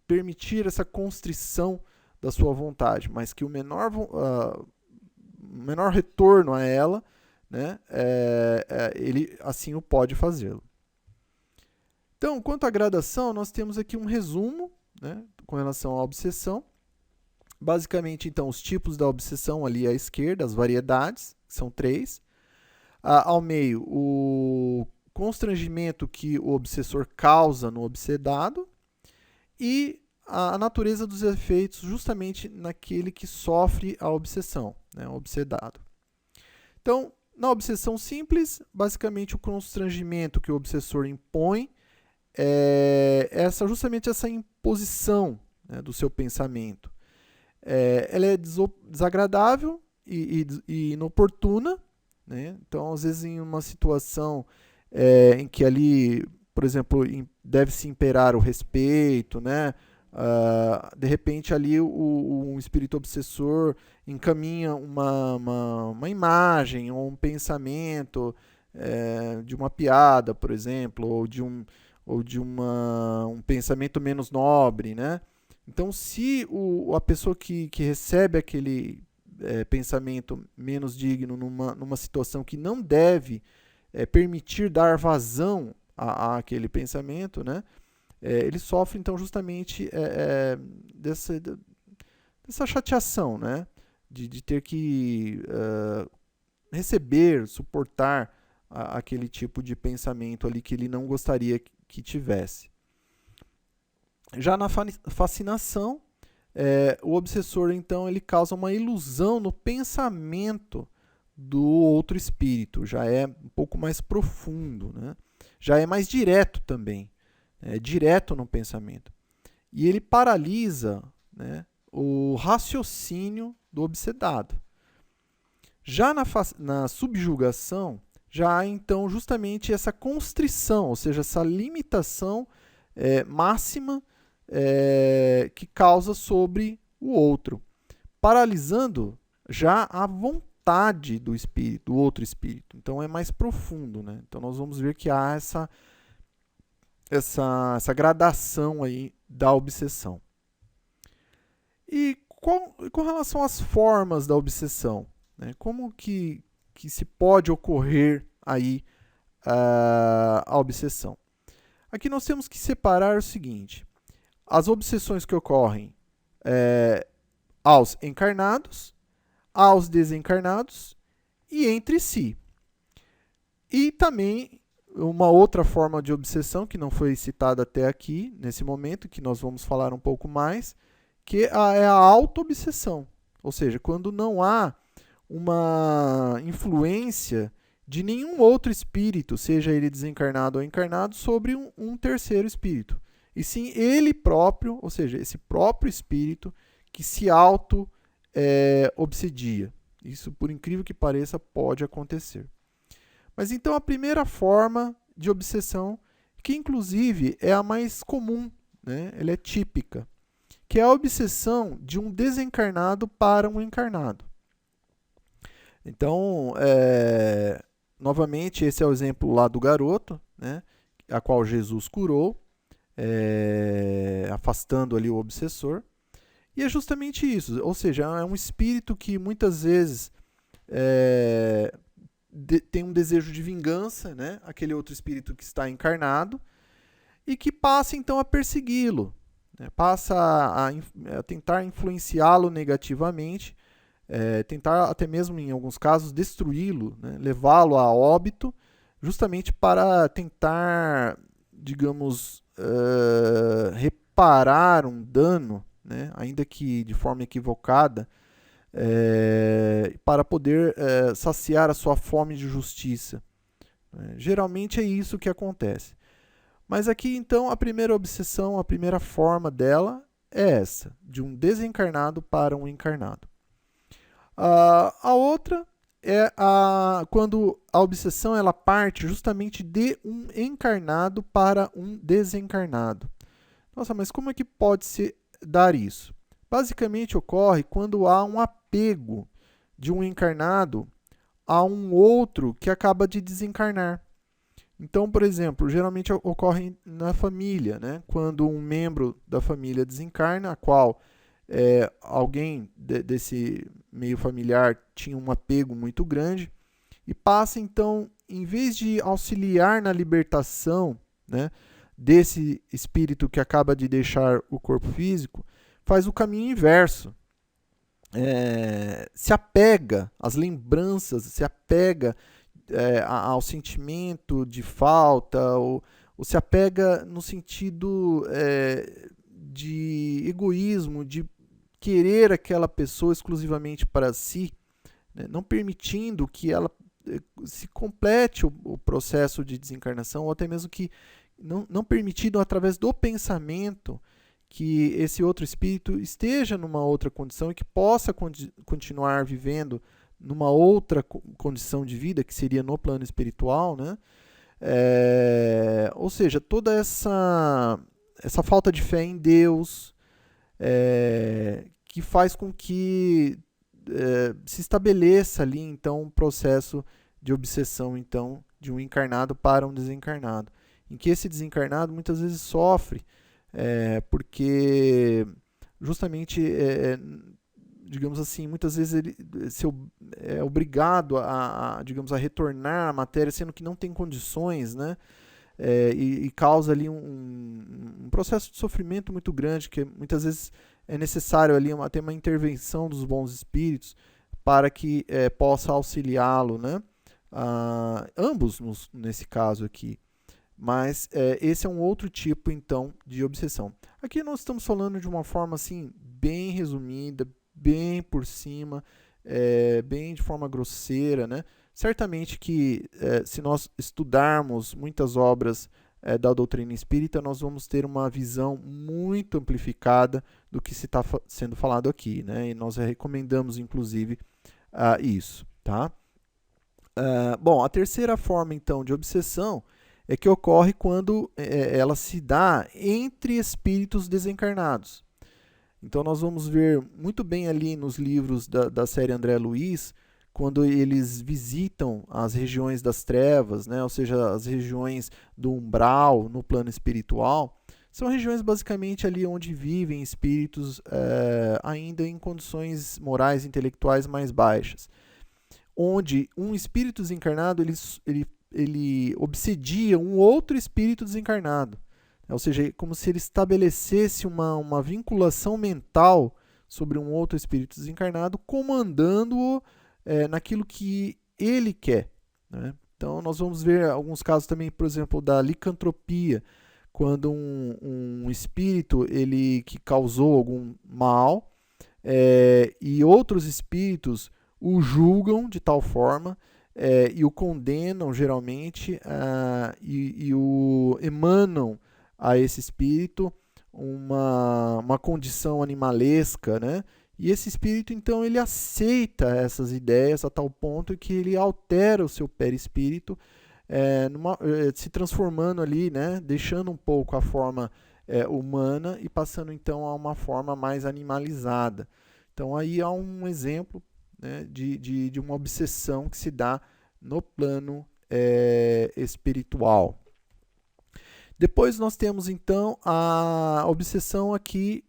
permitir essa constrição da sua vontade, mas que o menor retorno a ela, né, ele assim o pode fazê-lo. Então, quanto à gradação, nós temos aqui um resumo, né, com relação à obsessão. Basicamente, então, os tipos da obsessão ali à esquerda, as variedades, são 3. Ao meio, o constrangimento que o obsessor causa no obsedado e a natureza dos efeitos justamente naquele que sofre a obsessão, né, o obsedado. Então, na obsessão simples, basicamente o constrangimento que o obsessor impõe é justamente essa imposição, né, do seu pensamento. Ela é desagradável e inoportuna, né? Então, às vezes, em uma situação em que ali, por exemplo, deve-se imperar o respeito, né? De repente, ali o espírito obsessor encaminha uma imagem ou um pensamento de uma piada, por exemplo, ou de um pensamento menos nobre, né? Então, se a pessoa que recebe aquele pensamento menos digno numa situação que não deve permitir dar vazão àquele pensamento, né, ele sofre, então, justamente dessa chateação, né, de ter que receber, suportar aquele tipo de pensamento ali que ele não gostaria que tivesse. Já na fascinação, o obsessor, então, ele causa uma ilusão no pensamento do outro espírito. Já é um pouco mais profundo, né? Já é mais direto também. É direto no pensamento. E ele paralisa, né, o raciocínio do obsedado. Já na subjugação, já há, então, justamente essa constrição, ou seja, essa limitação máxima que causa sobre o outro, paralisando já a vontade do espírito, do outro espírito. Então é mais profundo, né? Então nós vamos ver que há essa gradação aí da obsessão. E com relação às formas da obsessão, né? Como que se pode ocorrer aí a obsessão? Aqui nós temos que separar o seguinte: as obsessões que ocorrem aos encarnados, aos desencarnados e entre si. E também uma outra forma de obsessão que não foi citada até aqui, nesse momento, que nós vamos falar um pouco mais, que é a auto-obsessão. Ou seja, quando não há uma influência de nenhum outro espírito, seja ele desencarnado ou encarnado, sobre um terceiro espírito. E sim ele próprio, ou seja, esse próprio espírito que se auto-obsedia. Isso, por incrível que pareça, pode acontecer. Mas então a primeira forma de obsessão, que inclusive é a mais comum, né? Ela é típica, que é a obsessão de um desencarnado para um encarnado. Então, novamente, esse é o exemplo lá do garoto, né, a qual Jesus curou, afastando ali o obsessor. E é justamente isso, ou seja, é um espírito que muitas vezes tem um desejo de vingança, né, aquele outro espírito que está encarnado, e que passa então a persegui-lo, né, passa a tentar influenciá-lo negativamente, tentar até mesmo, em alguns casos, destruí-lo, né, levá-lo a óbito, justamente para tentar, digamos, reparar um dano, né, ainda que de forma equivocada, para poder saciar a sua fome de justiça. Geralmente é isso que acontece. Mas aqui, então, a primeira obsessão, a primeira forma dela é essa, de um desencarnado para um encarnado. A outra é quando a obsessão ela parte justamente de um encarnado para um desencarnado. Nossa, mas como é que pode se dar isso? Basicamente ocorre quando há um apego de um encarnado a um outro que acaba de desencarnar. Então, por exemplo, geralmente ocorre na família, né? Quando um membro da família desencarna, a qual alguém desse meio familiar tinha um apego muito grande, e passa então, em vez de auxiliar na libertação, né, desse espírito que acaba de deixar o corpo físico, faz o caminho inverso. Se apega às lembranças, se apega ao sentimento de falta, ou se apega no sentido de egoísmo, de querer aquela pessoa exclusivamente para si, né, não permitindo que ela se complete o processo de desencarnação, ou até mesmo que não permitindo através do pensamento que esse outro espírito esteja numa outra condição e que possa continuar vivendo numa outra condição de vida, que seria no plano espiritual, né? Ou seja, toda essa falta de fé em Deus, que faz com que se estabeleça ali então um processo de obsessão então de um encarnado para um desencarnado, em que esse desencarnado muitas vezes sofre porque justamente digamos assim, muitas vezes ele é obrigado digamos, a retornar à matéria, sendo que não tem condições, né? E causa ali um processo de sofrimento muito grande, que muitas vezes é necessário ali até uma intervenção dos bons espíritos para que possa auxiliá-lo, né? Ambos nesse caso aqui. Mas esse é um outro tipo, então, de obsessão. Aqui nós estamos falando de uma forma, assim, bem resumida, bem por cima, bem de forma grosseira, né? Certamente que, se nós estudarmos muitas obras da doutrina espírita, nós vamos ter uma visão muito amplificada do que se está sendo falado aqui, né? E nós recomendamos, inclusive, isso, tá? Bom, a terceira forma, então, de obsessão é que ocorre quando ela se dá entre espíritos desencarnados. Então nós vamos ver muito bem ali nos livros da série André Luiz, quando eles visitam as regiões das trevas, né? Ou seja, as regiões do umbral no plano espiritual, são regiões basicamente ali onde vivem espíritos ainda em condições morais e intelectuais mais baixas, onde um espírito desencarnado ele obsedia um outro espírito desencarnado. Ou seja, como se ele estabelecesse uma vinculação mental sobre um outro espírito desencarnado, comandando-o naquilo que ele quer, né? Então, nós vamos ver alguns casos também, por exemplo, da licantropia, quando um espírito que causou algum mal e outros espíritos o julgam de tal forma e o condenam geralmente e o emanam a esse espírito uma condição animalesca, né? E esse espírito, então, ele aceita essas ideias a tal ponto que ele altera o seu perispírito, se transformando ali, né? Deixando um pouco a forma humana e passando, então, a uma forma mais animalizada. Então, aí há um exemplo, né, de uma obsessão que se dá no plano espiritual. Depois nós temos, então, a obsessão aqui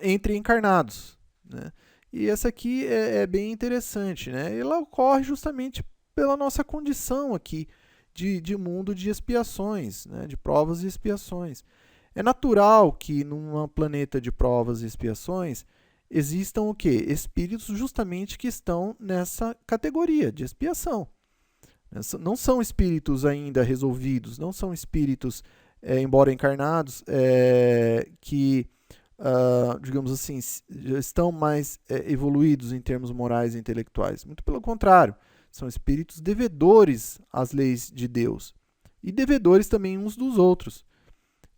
entre encarnados, né? E essa aqui é bem interessante, né? Ela ocorre justamente pela nossa condição aqui de mundo de expiações, né? De provas e expiações. É natural que num planeta de provas e expiações existam o quê? Espíritos justamente que estão nessa categoria de expiação. Não são espíritos ainda resolvidos, não são espíritos, embora encarnados, que, digamos assim, já estão mais evoluídos em termos morais e intelectuais. Muito pelo contrário, são espíritos devedores às leis de Deus e devedores também uns dos outros.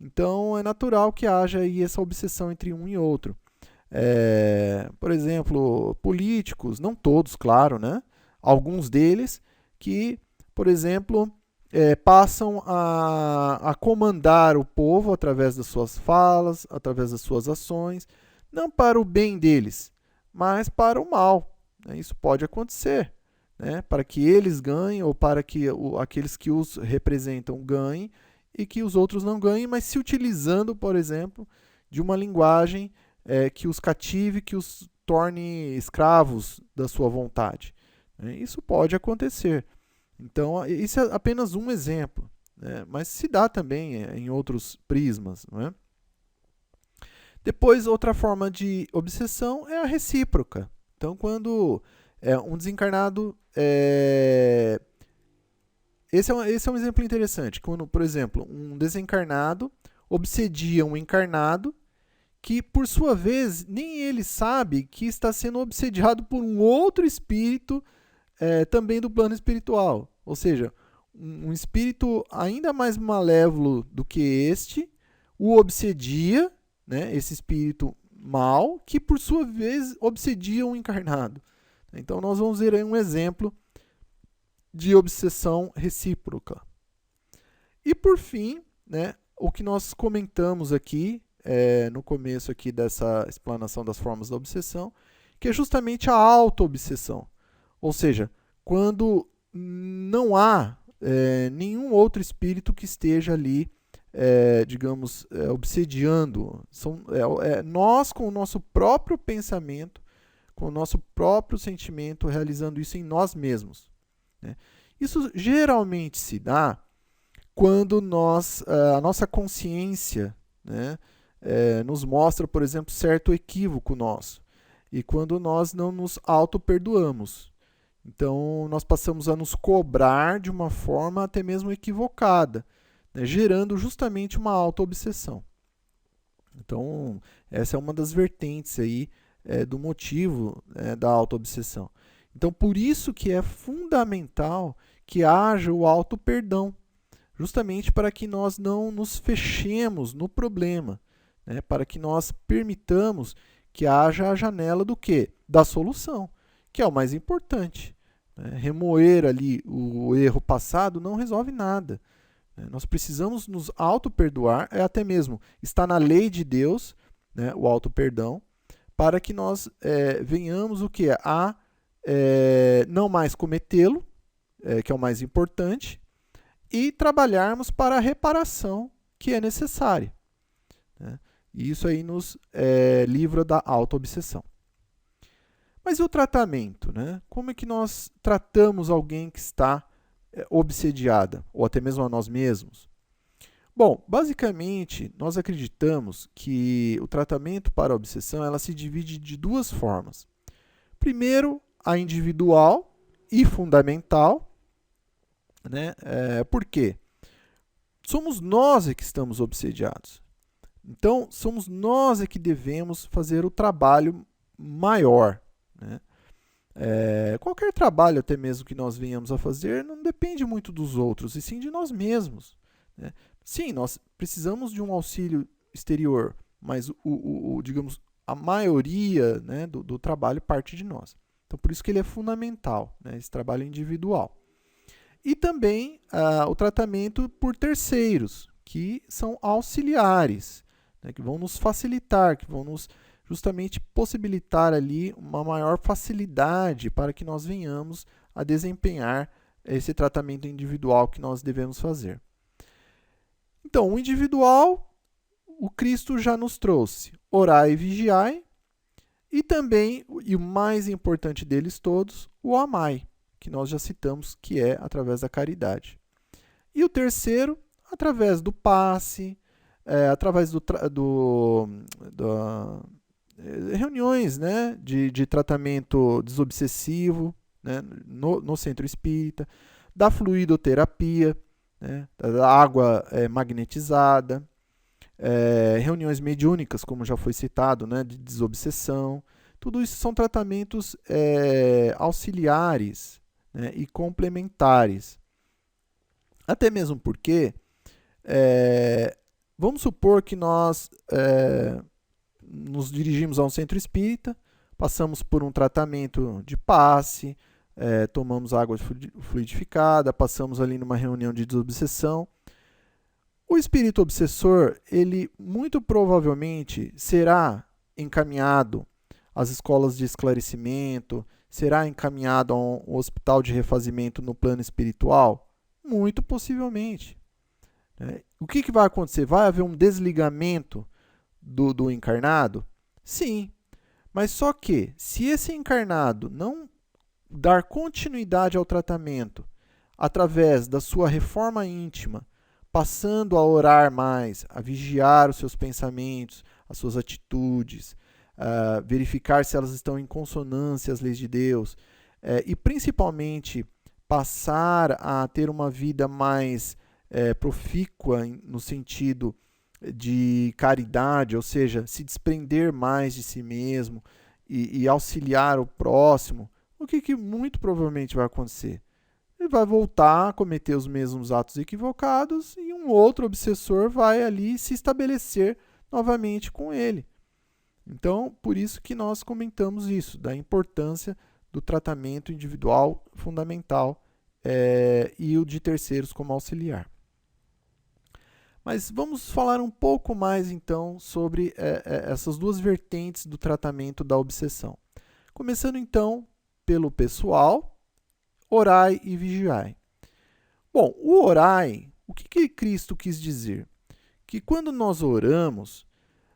Então, é natural que haja aí essa obsessão entre um e outro. Por exemplo, políticos, não todos, claro, né? Alguns deles que, por exemplo, passam a comandar o povo através das suas falas, através das suas ações, não para o bem deles, mas para o mal, né? Isso pode acontecer, né? Para que eles ganhem ou para que aqueles que os representam ganhem e que os outros não ganhem, mas se utilizando, por exemplo, de uma linguagem que os cative, que os torne escravos da sua vontade. né? Isso pode acontecer. Então, isso é apenas um exemplo, né? Mas se dá também em outros prismas, não é? Depois, outra forma de obsessão é a recíproca. Então, quando um desencarnado. Esse é um exemplo interessante. Quando, por exemplo, um desencarnado obsedia um encarnado que, por sua vez, nem ele sabe que está sendo obsediado por um outro espírito também do plano espiritual. Ou seja, um espírito ainda mais malévolo do que este o obsedia, né, esse espírito mal, que por sua vez obsedia um encarnado. Então nós vamos ver aí um exemplo de obsessão recíproca. E por fim, né, o que nós comentamos aqui no começo aqui dessa explanação das formas da obsessão, que é justamente a auto-obsessão. Ou seja, quando não há nenhum outro espírito que esteja ali, digamos, obsediando. Nós, com o nosso próprio pensamento, com o nosso próprio sentimento, realizando isso em nós mesmos, né? Isso geralmente se dá quando a nossa consciência, né, nos mostra, por exemplo, certo equívoco nosso. E quando nós não nos auto-perdoamos. Então, nós passamos a nos cobrar de uma forma até mesmo equivocada, né, gerando justamente uma auto-obsessão. Então, essa é uma das vertentes aí, do motivo da auto-obsessão. Então, por isso que é fundamental que haja o auto-perdão, justamente para que nós não nos fechemos no problema, né, para que nós permitamos que haja a janela do quê? Da solução, que é o mais importante. Remoer ali o erro passado não resolve nada. Nós precisamos nos auto-perdoar, até mesmo está na lei de Deus, né, o auto-perdão, para que nós venhamos o quê? A não mais cometê-lo, que é o mais importante, e trabalharmos para a reparação que é necessária, né? E isso aí nos livra da auto-obsessão. Mas e o tratamento, né? Como é que nós tratamos alguém que está obsediada, ou até mesmo a nós mesmos? Bom, basicamente, nós acreditamos que o tratamento para a obsessão ela se divide de duas formas. Primeiro, a individual e fundamental, né? Por quê? Somos nós que estamos obsediados. Então, somos nós que devemos fazer o trabalho maior, né? Qualquer trabalho, até mesmo que nós venhamos a fazer, não depende muito dos outros, e sim de nós mesmos, né? Sim, nós precisamos de um auxílio exterior, mas digamos, a maioria, né, do trabalho parte de nós. Então, por isso que ele é fundamental, né, esse trabalho individual. E também o tratamento por terceiros, que são auxiliares, né, que vão nos facilitar, que vão nos justamente possibilitar ali uma maior facilidade para que nós venhamos a desempenhar esse tratamento individual que nós devemos fazer. Então, o individual, o Cristo já nos trouxe: orai e vigiai, e também, e o mais importante deles todos, o amai, que nós já citamos, que é através da caridade. E o terceiro, através do passe, através reuniões, né, de tratamento desobsessivo, né, no centro espírita, da fluidoterapia, né, da água magnetizada, reuniões mediúnicas, como já foi citado, né, de desobsessão. Tudo isso são tratamentos auxiliares, né, e complementares. Até mesmo porque, vamos supor que nós nos dirigimos a um centro espírita, passamos por um tratamento de passe, tomamos água fluidificada, passamos ali numa reunião de desobsessão. O espírito obsessor, ele muito provavelmente será encaminhado às escolas de esclarecimento, será encaminhado a um hospital de refazimento no plano espiritual? Muito possivelmente. O que vai acontecer? Vai haver um desligamento do encarnado? Sim, mas só que se esse encarnado não dar continuidade ao tratamento através da sua reforma íntima, passando a orar mais, a vigiar os seus pensamentos, as suas atitudes, verificar se elas estão em consonância às leis de Deus, e principalmente passar a ter uma vida mais profícua no sentido de caridade, ou seja, se desprender mais de si mesmo e auxiliar o próximo, o que muito provavelmente vai acontecer? Ele vai voltar a cometer os mesmos atos equivocados e um outro obsessor vai ali se estabelecer novamente com ele. Então, por isso que nós comentamos isso, da importância do tratamento individual fundamental e o de terceiros como auxiliar. Mas vamos falar um pouco mais, então, sobre essas duas vertentes do tratamento da obsessão. Começando, então, pelo pessoal, orai e vigiai. Bom, o orai, o que Cristo quis dizer? Que quando nós oramos,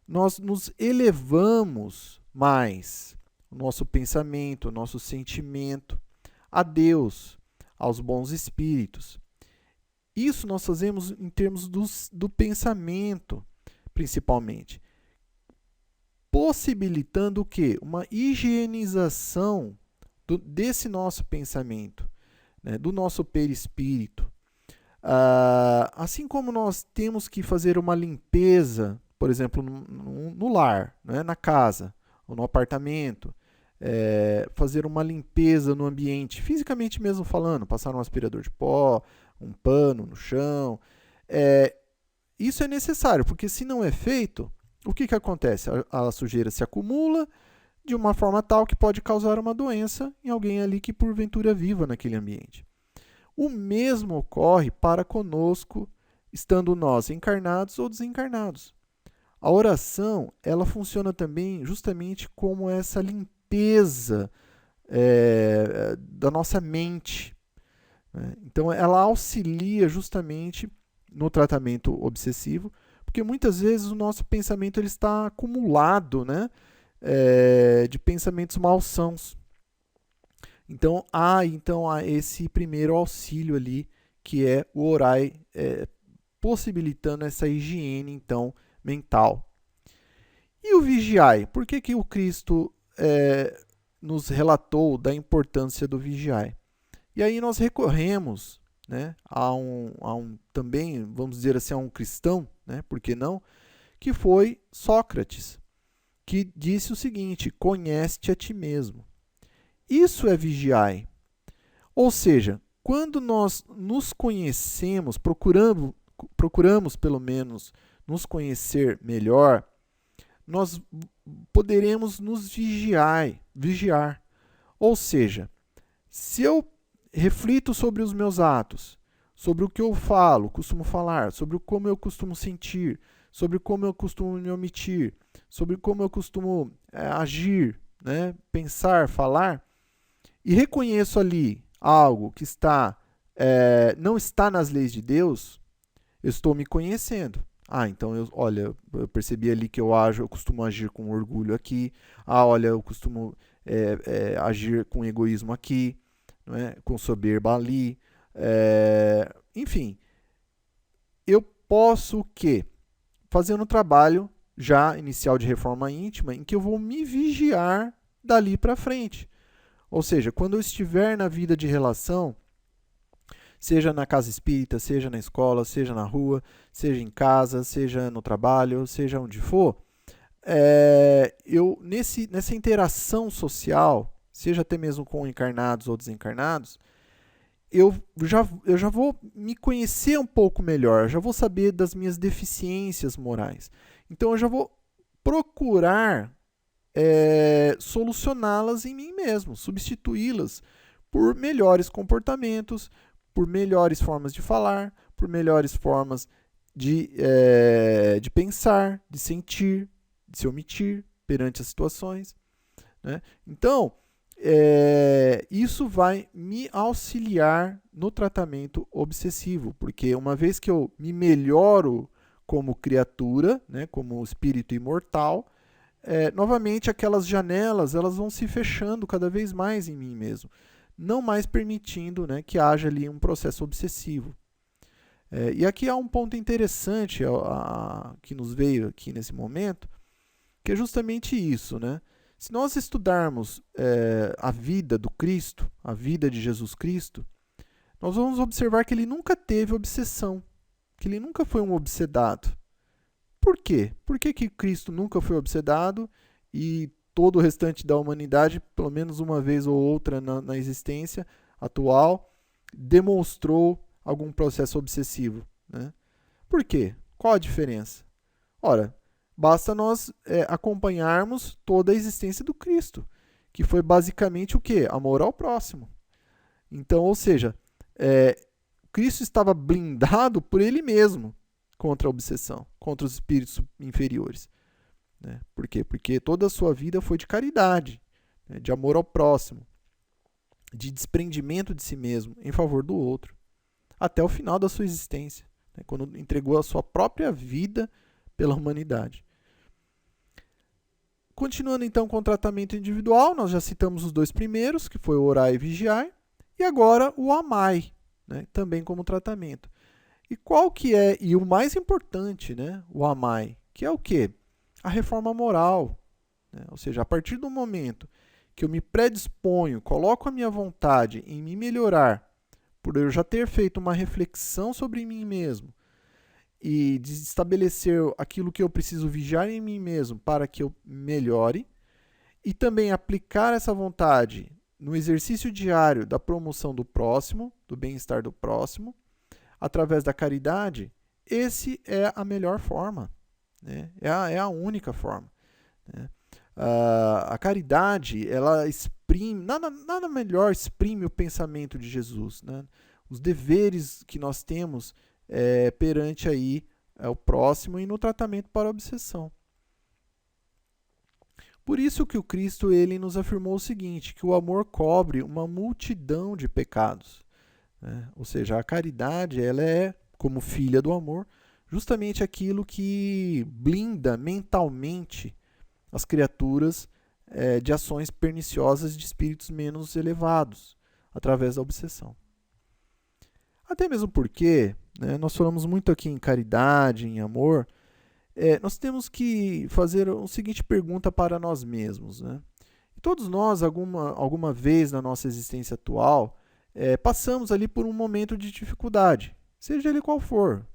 nós nos elevamos mais, o nosso pensamento, o nosso sentimento, a Deus, aos bons espíritos. Isso nós fazemos em termos do pensamento, principalmente. Possibilitando o quê? Uma higienização desse nosso pensamento, né? Do nosso perispírito. Assim como nós temos que fazer uma limpeza, por exemplo, no lar, né? Na casa, ou no apartamento, fazer uma limpeza no ambiente, fisicamente mesmo falando, passar um aspirador de pó, um pano no chão. Isso é necessário, porque se não é feito, o que acontece? A sujeira se acumula de uma forma tal que pode causar uma doença em alguém ali que porventura viva naquele ambiente. O mesmo ocorre para conosco, estando nós encarnados ou desencarnados. A oração, ela funciona também justamente como essa limpeza da nossa mente. Então, ela auxilia justamente no tratamento obsessivo, porque muitas vezes o nosso pensamento ele está acumulado, né, de pensamentos malsãos. Então, há esse primeiro auxílio ali, que é o orai, possibilitando essa higiene, então, mental. E o vigiai? Por que o Cristo nos relatou da importância do vigiai? E aí nós recorremos, né, a um também, vamos dizer assim, a um cristão, né, por que não? Que foi Sócrates, que disse o seguinte: conhece-te a ti mesmo. Isso é vigiai. Ou seja, quando nós nos conhecemos, procuramos pelo menos nos conhecer melhor, nós poderemos nos vigiar. Ou seja, se eu reflito sobre os meus atos, sobre o que eu falo, costumo falar, sobre como eu costumo sentir, sobre como eu costumo me omitir, sobre como eu costumo agir, né, pensar, falar, e reconheço ali algo que não está nas leis de Deus, eu estou me conhecendo. Então, eu percebi ali que eu costumo agir com orgulho aqui. Olha, eu costumo agir com egoísmo aqui, não é? Com soberba ali. Enfim, eu posso o quê? Fazer um trabalho já inicial de reforma íntima, em que eu vou me vigiar dali para frente. Ou seja, quando eu estiver na vida de relação, seja na casa espírita, seja na escola, seja na rua, seja em casa, seja no trabalho, seja onde for, eu nessa interação social, seja até mesmo com encarnados ou desencarnados, eu já vou me conhecer um pouco melhor, já vou saber das minhas deficiências morais. Então eu já vou procurar solucioná-las em mim mesmo, substituí-las por melhores comportamentos, por melhores formas de falar, por melhores formas de pensar, de sentir, de se omitir perante as situações, né? Então, isso vai me auxiliar no tratamento obsessivo, porque uma vez que eu me melhoro como criatura, né, como espírito imortal, novamente aquelas janelas elas vão se fechando cada vez mais em mim mesmo. não mais permitindo, né, que haja ali um processo obsessivo. E aqui há um ponto interessante que nos veio aqui nesse momento, que é justamente isso, né? Se nós estudarmos a vida do Cristo, a vida de Jesus Cristo, nós vamos observar que ele nunca teve obsessão, que ele nunca foi um obsedado. Por quê? Por que Cristo nunca foi obsedado e todo o restante da humanidade, pelo menos uma vez ou outra na existência atual, demonstrou algum processo obsessivo, né? Por quê? Qual a diferença? Ora, basta nós acompanharmos toda a existência do Cristo, que foi basicamente o quê? Amor ao próximo. Então, ou seja, Cristo estava blindado por ele mesmo contra a obsessão, contra os espíritos inferiores. Né? Por quê? Porque toda a sua vida foi de caridade, né? De amor ao próximo, de desprendimento de si mesmo em favor do outro, até o final da sua existência, né? Quando entregou a sua própria vida pela humanidade. Continuando então com o tratamento individual, nós já citamos os dois primeiros, que foi o orai e vigiai, e agora o amai, né? Também como tratamento. E qual que é, e o mais importante, né? O amai, que é o quê? A reforma moral, né? Ou seja, a partir do momento que eu me predisponho, coloco a minha vontade em me melhorar, por eu já ter feito uma reflexão sobre mim mesmo e de estabelecer aquilo que eu preciso vigiar em mim mesmo para que eu melhore, e também aplicar essa vontade no exercício diário da promoção do próximo, do bem-estar do próximo, através da caridade, esse é a melhor forma, né? É a única forma, né? A caridade, ela exprime, nada melhor exprime o pensamento de Jesus, né? Os deveres que nós temos perante aí o próximo e no tratamento para a obsessão. Por isso que o Cristo ele nos afirmou o seguinte, que o amor cobre uma multidão de pecados. Né? Ou seja, a caridade ela é, como filha do amor, justamente aquilo que blinda mentalmente as criaturas de ações perniciosas de espíritos menos elevados, através da obsessão. Até mesmo porque, né, nós falamos muito aqui em caridade, em amor, nós temos que fazer a seguinte pergunta para nós mesmos. Né? Todos nós, alguma vez na nossa existência atual, passamos ali por um momento de dificuldade, seja ele qual for.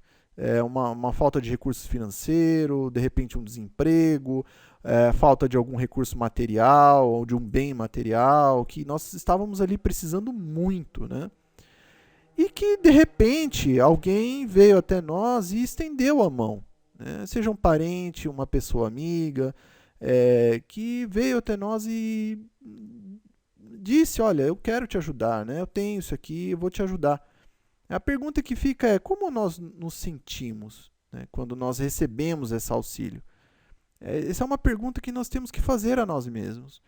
Uma falta de recurso financeiro, de repente um desemprego, falta de algum recurso material ou de um bem material, que nós estávamos ali precisando muito, né? E que, de repente, alguém veio até nós e estendeu a mão. Né? Seja um parente, uma pessoa amiga, que veio até nós e disse, olha, eu quero te ajudar, né? Eu tenho isso aqui, eu vou te ajudar. A pergunta que fica é, como nós nos sentimos, né, quando nós recebemos esse auxílio? Essa é uma pergunta que nós temos que fazer a nós mesmos.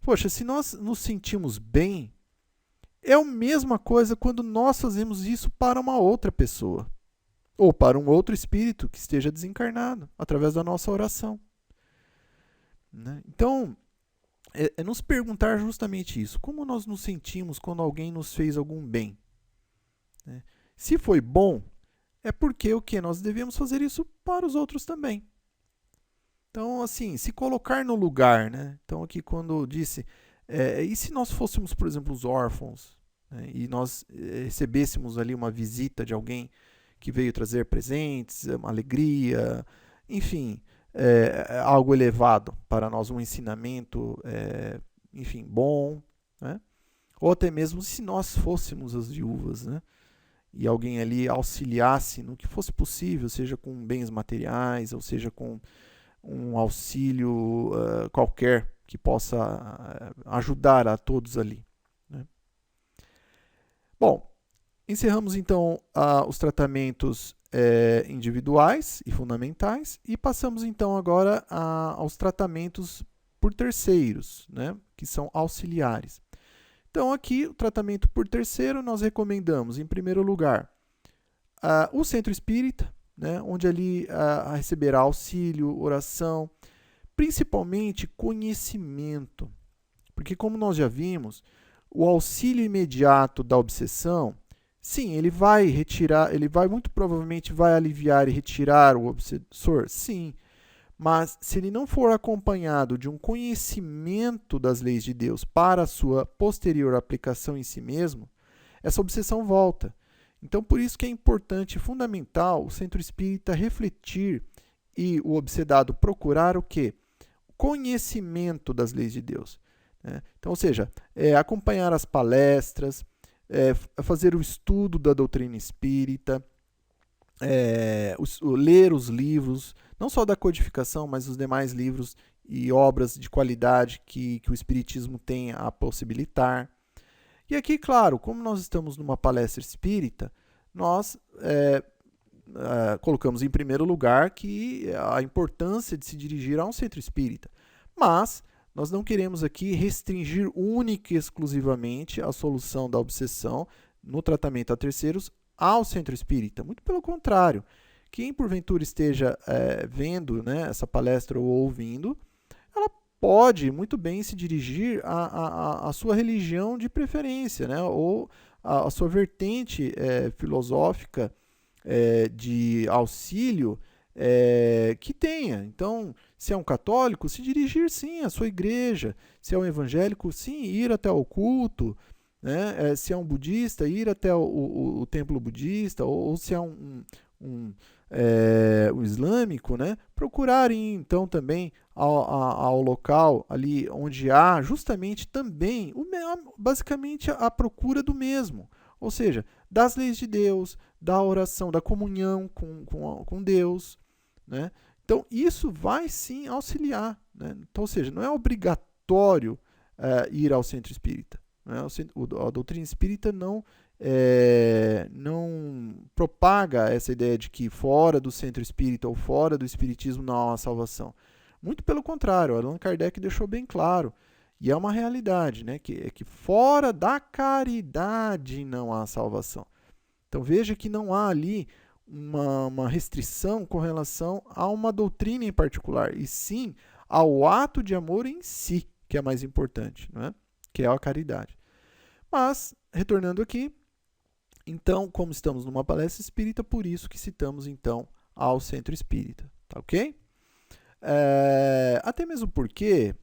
Poxa, se nós nos sentimos bem, é a mesma coisa quando nós fazemos isso para uma outra pessoa, ou para um outro espírito que esteja desencarnado, através da nossa oração. Né? Então, é nos perguntar justamente isso. Como nós nos sentimos quando alguém nos fez algum bem? Né? Se foi bom, é porque o que? Nós devemos fazer isso para os outros também. Então, assim, se colocar no lugar, né? Então, aqui quando disse, e se nós fôssemos, por exemplo, os órfãos, né? E nós recebêssemos ali uma visita de alguém que veio trazer presentes, uma alegria, enfim, algo elevado para nós, um ensinamento, enfim, bom, né? Ou até mesmo se nós fôssemos as viúvas, né? E alguém ali auxiliasse no que fosse possível, seja com bens materiais, ou seja com um auxílio qualquer que possa ajudar a todos ali. Né? Bom, encerramos então os tratamentos individuais e fundamentais e passamos então agora aos tratamentos por terceiros, né? Que são auxiliares. Então aqui o tratamento por terceiro nós recomendamos em primeiro lugar o centro espírita, né, onde ali receberá auxílio, oração, principalmente conhecimento. Porque como nós já vimos, o auxílio imediato da obsessão, sim, ele vai retirar, muito provavelmente vai aliviar e retirar o obsessor, sim. Mas se ele não for acompanhado de um conhecimento das leis de Deus para a sua posterior aplicação em si mesmo, essa obsessão volta. Então, por isso que é importante e fundamental o centro espírita refletir e o obsedado procurar o quê? Conhecimento das leis de Deus. Né? Então, ou seja, acompanhar as palestras, fazer o estudo da doutrina espírita, ler os livros, não só da codificação, mas os demais livros e obras de qualidade que o Espiritismo tem a possibilitar. E aqui, claro, como nós estamos numa palestra espírita, nós colocamos em primeiro lugar que a importância de se dirigir a um centro espírita. Mas nós não queremos aqui restringir única e exclusivamente a solução da obsessão no tratamento a terceiros ao centro espírita. Muito pelo contrário. Quem porventura esteja vendo, né, essa palestra ou ouvindo, ela pode muito bem se dirigir à sua religião de preferência, né, ou à sua vertente filosófica de auxílio que tenha. Então, se é um católico, se dirigir sim à sua igreja. Se é um evangélico, sim, ir até o culto. Né? Se é um budista, ir até o templo budista. Ou se é um islâmico, né? Procurar ir então também ao local ali onde há justamente também basicamente a procura do mesmo, ou seja, das leis de Deus, da oração, da comunhão com Deus, né? Então isso vai sim auxiliar, né? Então, ou seja, não é obrigatório ir ao centro espírita, né? A doutrina espírita não propaga essa ideia de que fora do centro espírita ou fora do espiritismo não há salvação. Muito pelo contrário, Allan Kardec deixou bem claro, e é uma realidade, né, que fora da caridade não há salvação. Então veja que não há ali uma restrição com relação a uma doutrina em particular, e sim ao ato de amor em si, que é mais importante, né, que é a caridade. Mas, retornando aqui, então, como estamos numa palestra espírita, por isso que citamos, então, ao centro espírita. Tá ok? Até mesmo porque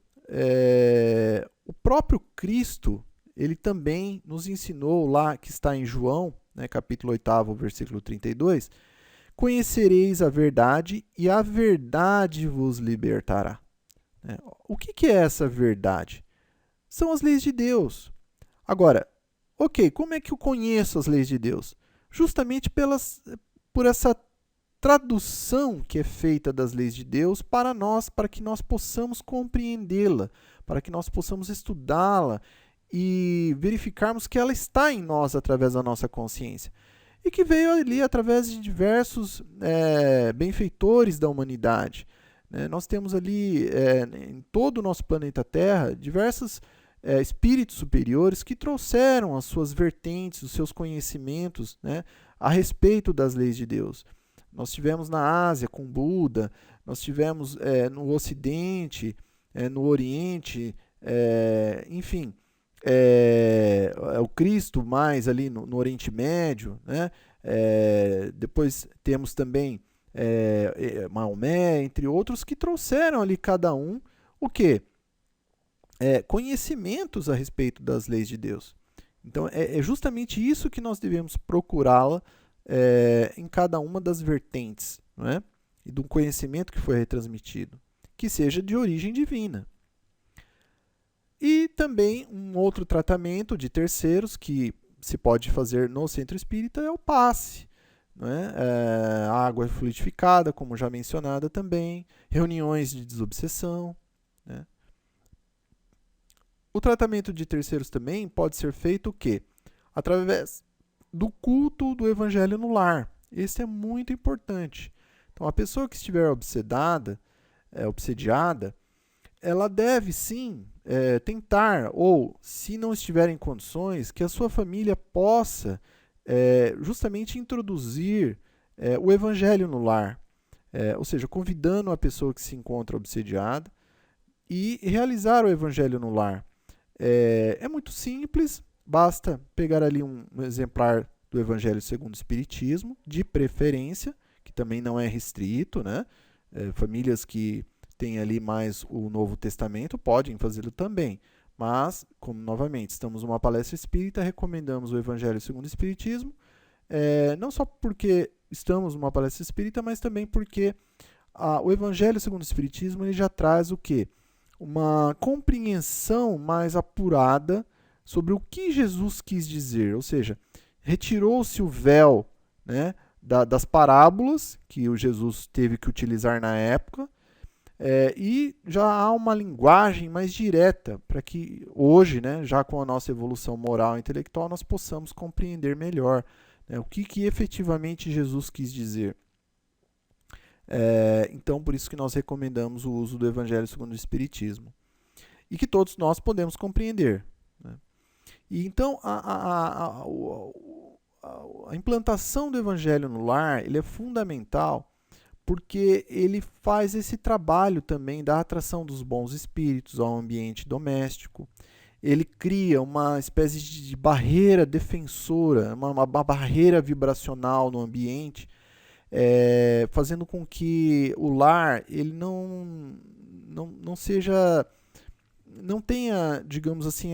o próprio Cristo, ele também nos ensinou lá, que está em João, né, capítulo 8, versículo 32, conhecereis a verdade e a verdade vos libertará. O que é essa verdade? São as leis de Deus. Agora, ok, como é que eu conheço as leis de Deus? Justamente por essa tradução que é feita das leis de Deus para nós, para que nós possamos compreendê-la, para que nós possamos estudá-la e verificarmos que ela está em nós através da nossa consciência. E que veio ali através de diversos benfeitores da humanidade. Nós temos ali, em todo o nosso planeta Terra, diversos espíritos superiores que trouxeram as suas vertentes, os seus conhecimentos, né, a respeito das leis de Deus. Nós tivemos na Ásia com Buda, nós tivemos no Ocidente, no Oriente, enfim, o Cristo mais ali no Oriente Médio, né? Depois temos também Maomé, entre outros, que trouxeram ali cada um o quê? Conhecimentos a respeito das leis de Deus. Então, é justamente isso que nós devemos procurá-la em cada uma das vertentes, não é? E do conhecimento que foi retransmitido, que seja de origem divina. E também um outro tratamento de terceiros que se pode fazer no centro espírita é o passe. Não é? Água fluidificada, como já mencionada também, reuniões de desobsessão, né? O tratamento de terceiros também pode ser feito o quê? Através do culto do evangelho no lar. Esse é muito importante. Então, a pessoa que estiver obsediada, ela deve sim tentar, ou se não estiver em condições, que a sua família possa justamente introduzir o evangelho no lar. Ou seja, convidando a pessoa que se encontra obsediada e realizar o evangelho no lar. É muito simples, basta pegar ali um exemplar do Evangelho segundo o Espiritismo, de preferência, que também não é restrito, né? Famílias que têm ali mais o Novo Testamento podem fazê-lo também. Mas, como novamente estamos numa palestra espírita, recomendamos o Evangelho segundo o Espiritismo, não só porque estamos numa palestra espírita, mas também porque o Evangelho segundo o Espiritismo ele já traz o quê? Uma compreensão mais apurada sobre o que Jesus quis dizer, ou seja, retirou-se o véu, né, das parábolas que o Jesus teve que utilizar na época, e já há uma linguagem mais direta para que hoje, né, já com a nossa evolução moral e intelectual, nós possamos compreender melhor, né, o que efetivamente Jesus quis dizer. Então, por isso que nós recomendamos o uso do Evangelho segundo o Espiritismo. E que todos nós podemos compreender. Né? E então, a implantação do Evangelho no lar ele é fundamental porque ele faz esse trabalho também da atração dos bons espíritos ao ambiente doméstico. Ele cria uma espécie de barreira defensora, uma barreira vibracional no ambiente, fazendo com que o lar ele não seja, não tenha, digamos assim,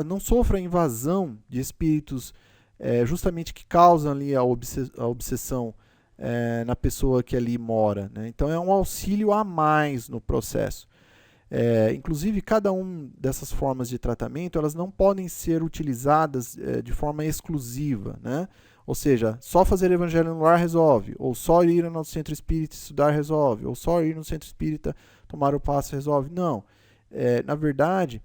não sofra a invasão de espíritos justamente que causam ali a obsessão na pessoa que ali mora. Né? Então é um auxílio a mais no processo. Inclusive, cada uma dessas formas de tratamento elas não podem ser utilizadas de forma exclusiva, né? Ou seja, só fazer evangelho no lar resolve, ou só ir no centro espírita estudar resolve, ou só ir no centro espírita tomar o passe resolve. Não. Na verdade,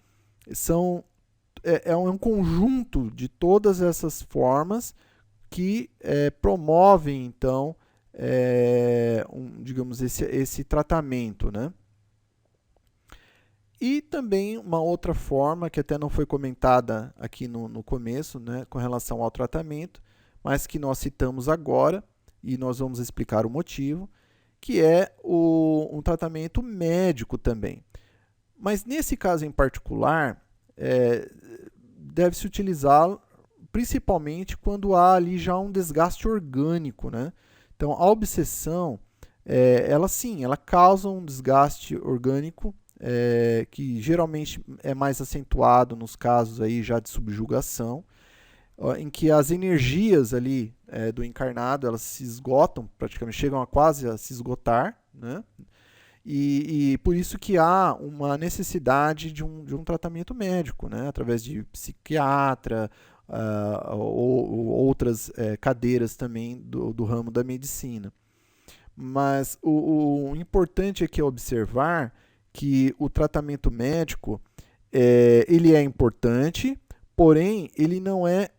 é um conjunto de todas essas formas que promovem, então, digamos, esse tratamento, né? E também uma outra forma, que até não foi comentada aqui no começo, né, com relação ao tratamento, mas que nós citamos agora, e nós vamos explicar o motivo, que é um tratamento médico também. Mas nesse caso em particular, deve-se utilizá-lo principalmente quando há ali já um desgaste orgânico, né? Então, a obsessão, ela causa um desgaste orgânico, que geralmente é mais acentuado nos casos aí já de subjugação, em que as energias ali do encarnado elas se esgotam, praticamente chegam a quase a se esgotar, né? E por isso que há uma necessidade de um tratamento médico, né? Através de psiquiatra ou outras cadeiras também do ramo da medicina. Mas o importante aqui é observar que o tratamento médico ele é importante, porém ele não é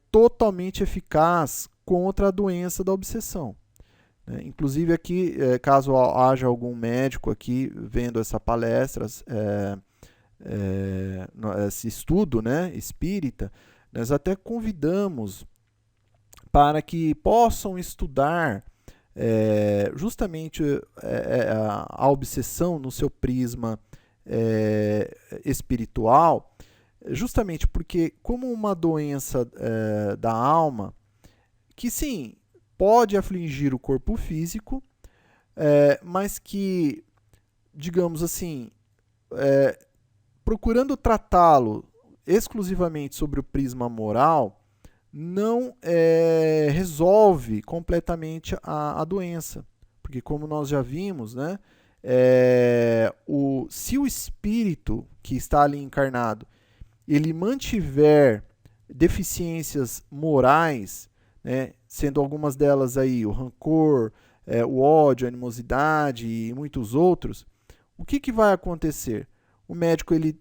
totalmente eficaz contra a doença da obsessão. Inclusive aqui, caso haja algum médico aqui vendo essa palestra, esse estudo, né, espírita, nós até convidamos para que possam estudar justamente a obsessão no seu prisma espiritual, justamente porque como uma doença da alma, que sim, pode afligir o corpo físico, mas que, digamos assim, procurando tratá-lo exclusivamente sobre o prisma moral, não resolve completamente a doença. Porque como nós já vimos, né, se o espírito que está ali encarnado ele mantiver deficiências morais, né, sendo algumas delas aí o rancor, o ódio, a animosidade e muitos outros, o que vai acontecer? O médico ele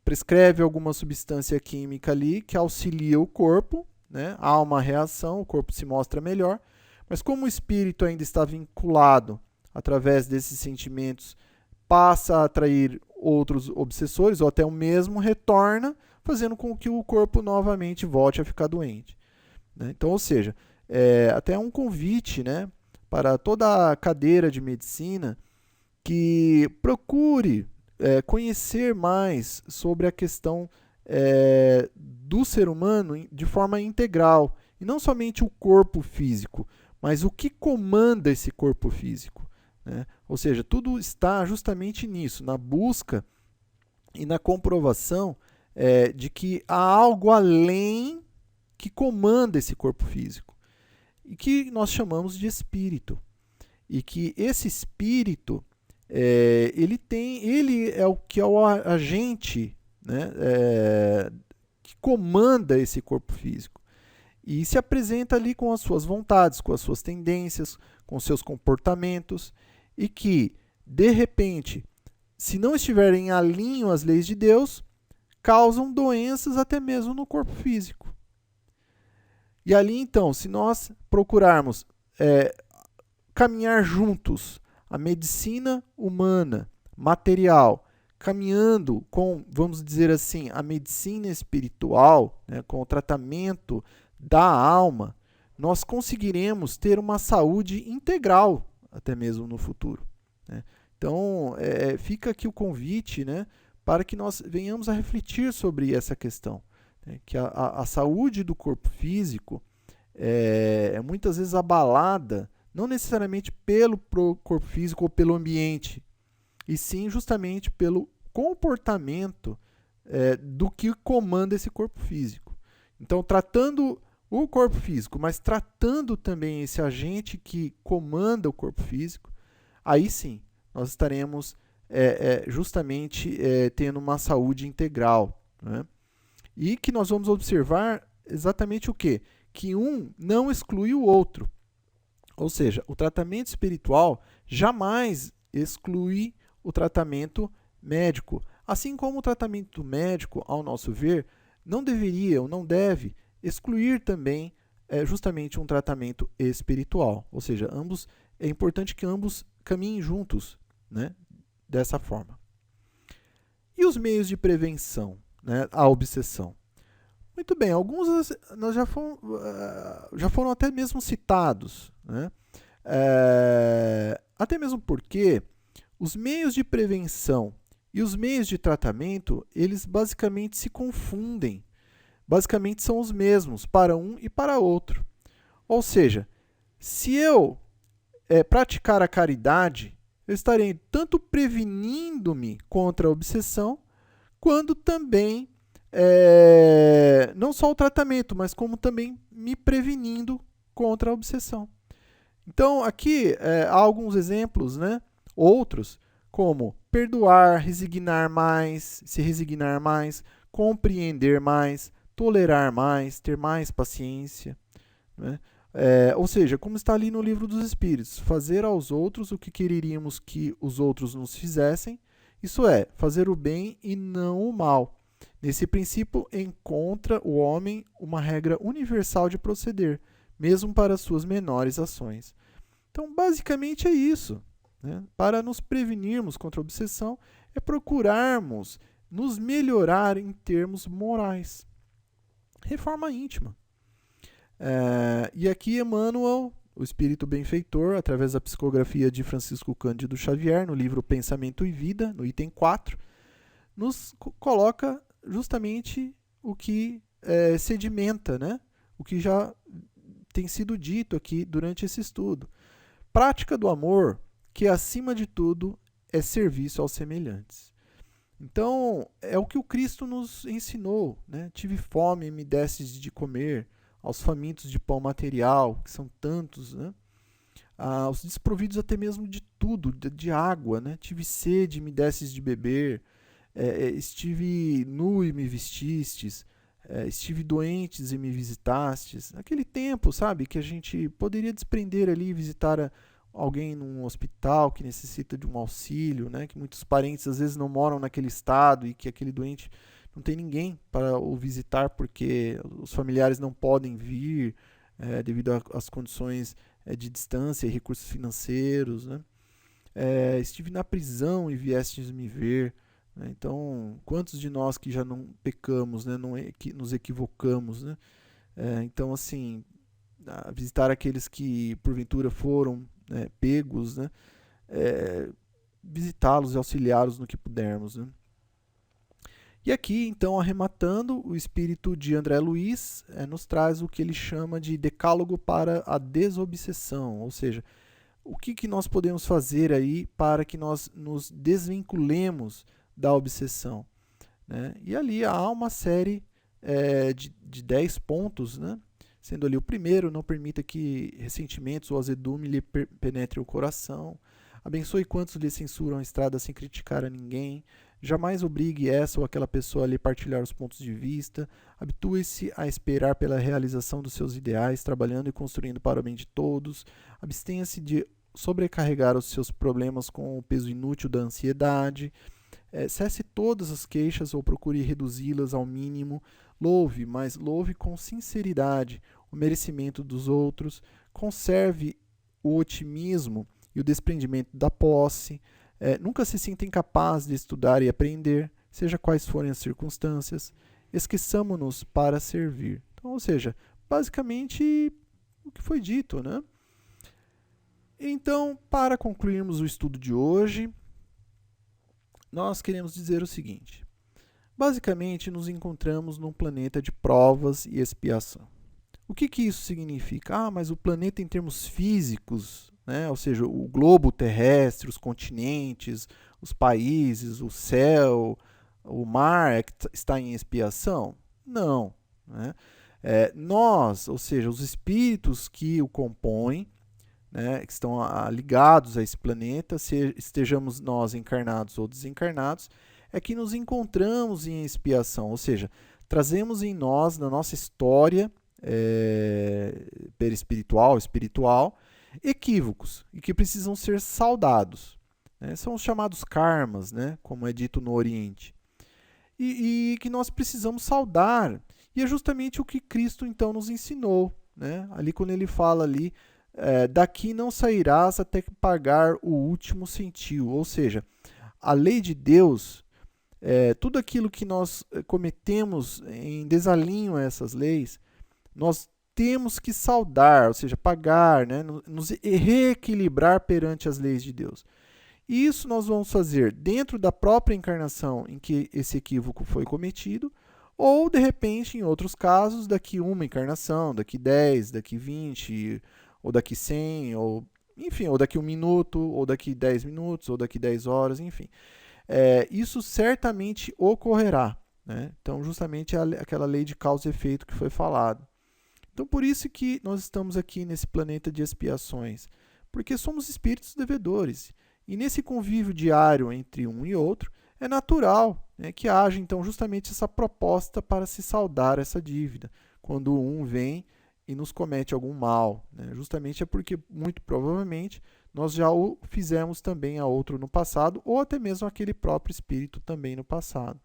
prescreve alguma substância química ali que auxilia o corpo, né? Há uma reação, o corpo se mostra melhor, mas como o espírito ainda está vinculado através desses sentimentos, passa a atrair outros obsessores, ou até o mesmo retorna, fazendo com que o corpo novamente volte a ficar doente. Né? Então, ou seja, até um convite, né, para toda a cadeira de medicina que procure conhecer mais sobre a questão do ser humano de forma integral, e não somente o corpo físico, mas o que comanda esse corpo físico, né? Ou seja, tudo está justamente nisso, na busca e na comprovação de que há algo além que comanda esse corpo físico, e que nós chamamos de espírito. E que esse espírito, ele é o que é o agente, né, que comanda esse corpo físico. E se apresenta ali com as suas vontades, com as suas tendências, com os seus comportamentos, e que, de repente, se não estiverem em alinho às leis de Deus, causam doenças até mesmo no corpo físico. E ali, então, se nós procurarmos caminhar juntos, a medicina humana, material, caminhando com, vamos dizer assim, a medicina espiritual, né, com o tratamento da alma, nós conseguiremos ter uma saúde integral, até mesmo no futuro, né? Então, fica aqui o convite, né, para que nós venhamos a refletir sobre essa questão, né, que a saúde do corpo físico é muitas vezes abalada, não necessariamente pelo corpo físico ou pelo ambiente, e sim justamente pelo comportamento do que comanda esse corpo físico. Então, tratando o corpo físico, mas tratando também esse agente que comanda o corpo físico, aí sim, nós estaremos justamente tendo uma saúde integral, né? E que nós vamos observar exatamente o quê? Que um não exclui o outro. Ou seja, o tratamento espiritual jamais exclui o tratamento médico. Assim como o tratamento médico, ao nosso ver, não deveria ou não deve excluir também justamente um tratamento espiritual. Ou seja, é importante que ambos caminhem juntos, né, dessa forma. E os meios de prevenção, né, à obsessão? Muito bem, alguns nós já foram até mesmo citados, né? Até mesmo porque os meios de prevenção e os meios de tratamento, eles basicamente se confundem. Basicamente são os mesmos para um e para outro. Ou seja, se eu praticar a caridade, eu estarei tanto prevenindo-me contra a obsessão, quanto também não só o tratamento, mas como também me prevenindo contra a obsessão. Então, aqui há alguns exemplos, né? Outros, como perdoar, resignar mais, se resignar mais, compreender mais, tolerar mais, ter mais paciência, né? Ou seja, como está ali no Livro dos Espíritos, fazer aos outros o que quereríamos que os outros nos fizessem, isso é, fazer o bem e não o mal. Nesse princípio, encontra o homem uma regra universal de proceder, mesmo para suas menores ações. Então, basicamente é isso, né? Para nos prevenirmos contra a obsessão, é procurarmos nos melhorar em termos morais. Reforma íntima. E aqui Emmanuel, o espírito benfeitor, através da psicografia de Francisco Cândido Xavier, no livro Pensamento e Vida, no item 4, nos coloca justamente o que sedimenta, né? O que já tem sido dito aqui durante esse estudo. Prática do amor, que acima de tudo é serviço aos semelhantes. Então, é o que o Cristo nos ensinou, né? Tive fome e me destes de comer, aos famintos de pão material, que são tantos, né? Aos desprovidos até mesmo de tudo, de água, né? Tive sede e me destes de beber, estive nu e me vestistes, estive doentes e me visitastes. Naquele tempo, sabe, que a gente poderia desprender ali e visitar alguém num hospital que necessita de um auxílio, né? Que muitos parentes às vezes não moram naquele estado e que aquele doente não tem ninguém para o visitar porque os familiares não podem vir devido às condições de distância e recursos financeiros, né? Estive na prisão e viestes me ver, né? Então, quantos de nós que já não pecamos, né? Não nos equivocamos, né? Então, assim, visitar aqueles que porventura foram pegos, né? visitá-los e auxiliá-los no que pudermos, né? E aqui, então, arrematando, o espírito de André Luiz nos traz o que ele chama de decálogo para a desobsessão, ou seja, o que nós podemos fazer aí para que nós nos desvinculemos da obsessão, né? E ali há uma série de 10 pontos, né? Sendo ali o primeiro: não permita que ressentimentos ou azedume lhe penetre o coração. Abençoe quantos lhe censuram a estrada sem criticar a ninguém. Jamais obrigue essa ou aquela pessoa a lhe partilhar os pontos de vista. Habitue-se a esperar pela realização dos seus ideais, trabalhando e construindo para o bem de todos. Abstenha-se de sobrecarregar os seus problemas com o peso inútil da ansiedade. Cesse todas as queixas ou procure reduzi-las ao mínimo. Louve, mas louve com sinceridade o merecimento dos outros. Conserve o otimismo e o desprendimento da posse. Nunca se sinta incapaz de estudar e aprender, seja quais forem as circunstâncias. Esqueçamo-nos para servir. Então, ou seja, basicamente o que foi dito, né? Então, para concluirmos o estudo de hoje, nós queremos dizer o seguinte: basicamente, nos encontramos num planeta de provas e expiação. O que isso significa? Mas o planeta em termos físicos, né? Ou seja, o globo terrestre, os continentes, os países, o céu, o mar é que está em expiação? Não, né? Nós, ou seja, os espíritos que o compõem, né, que estão ligados a esse planeta, se estejamos nós encarnados ou desencarnados, é que nos encontramos em expiação, ou seja, trazemos em nós, na nossa história perispiritual, espiritual, equívocos e que precisam ser saudados, né? São os chamados karmas, né, como é dito no Oriente, e que nós precisamos saudar, e é justamente o que Cristo então nos ensinou, né? Ali quando ele fala ali, daqui não sairás até que pagar o último centil, ou seja, a lei de Deus, tudo aquilo que nós cometemos em desalinho a essas leis, nós temos que saldar, ou seja, pagar, né? Nos reequilibrar perante as leis de Deus. E isso nós vamos fazer dentro da própria encarnação em que esse equívoco foi cometido, ou, de repente, em outros casos, daqui uma encarnação, daqui 10, daqui 20, ou daqui 100, ou, enfim, ou daqui 1 minuto, ou daqui 10 minutos, ou daqui 10 horas, enfim. Isso certamente ocorrerá, né? Então, justamente aquela lei de causa e efeito que foi falado. Então, por isso que nós estamos aqui nesse planeta de expiações, porque somos espíritos devedores. E nesse convívio diário entre um e outro, é natural, né, que haja, então, justamente essa proposta para se saldar essa dívida, quando um vem e nos comete algum mal, né? Justamente é porque, muito provavelmente, nós já o fizemos também a outro no passado, ou até mesmo aquele próprio espírito também no passado.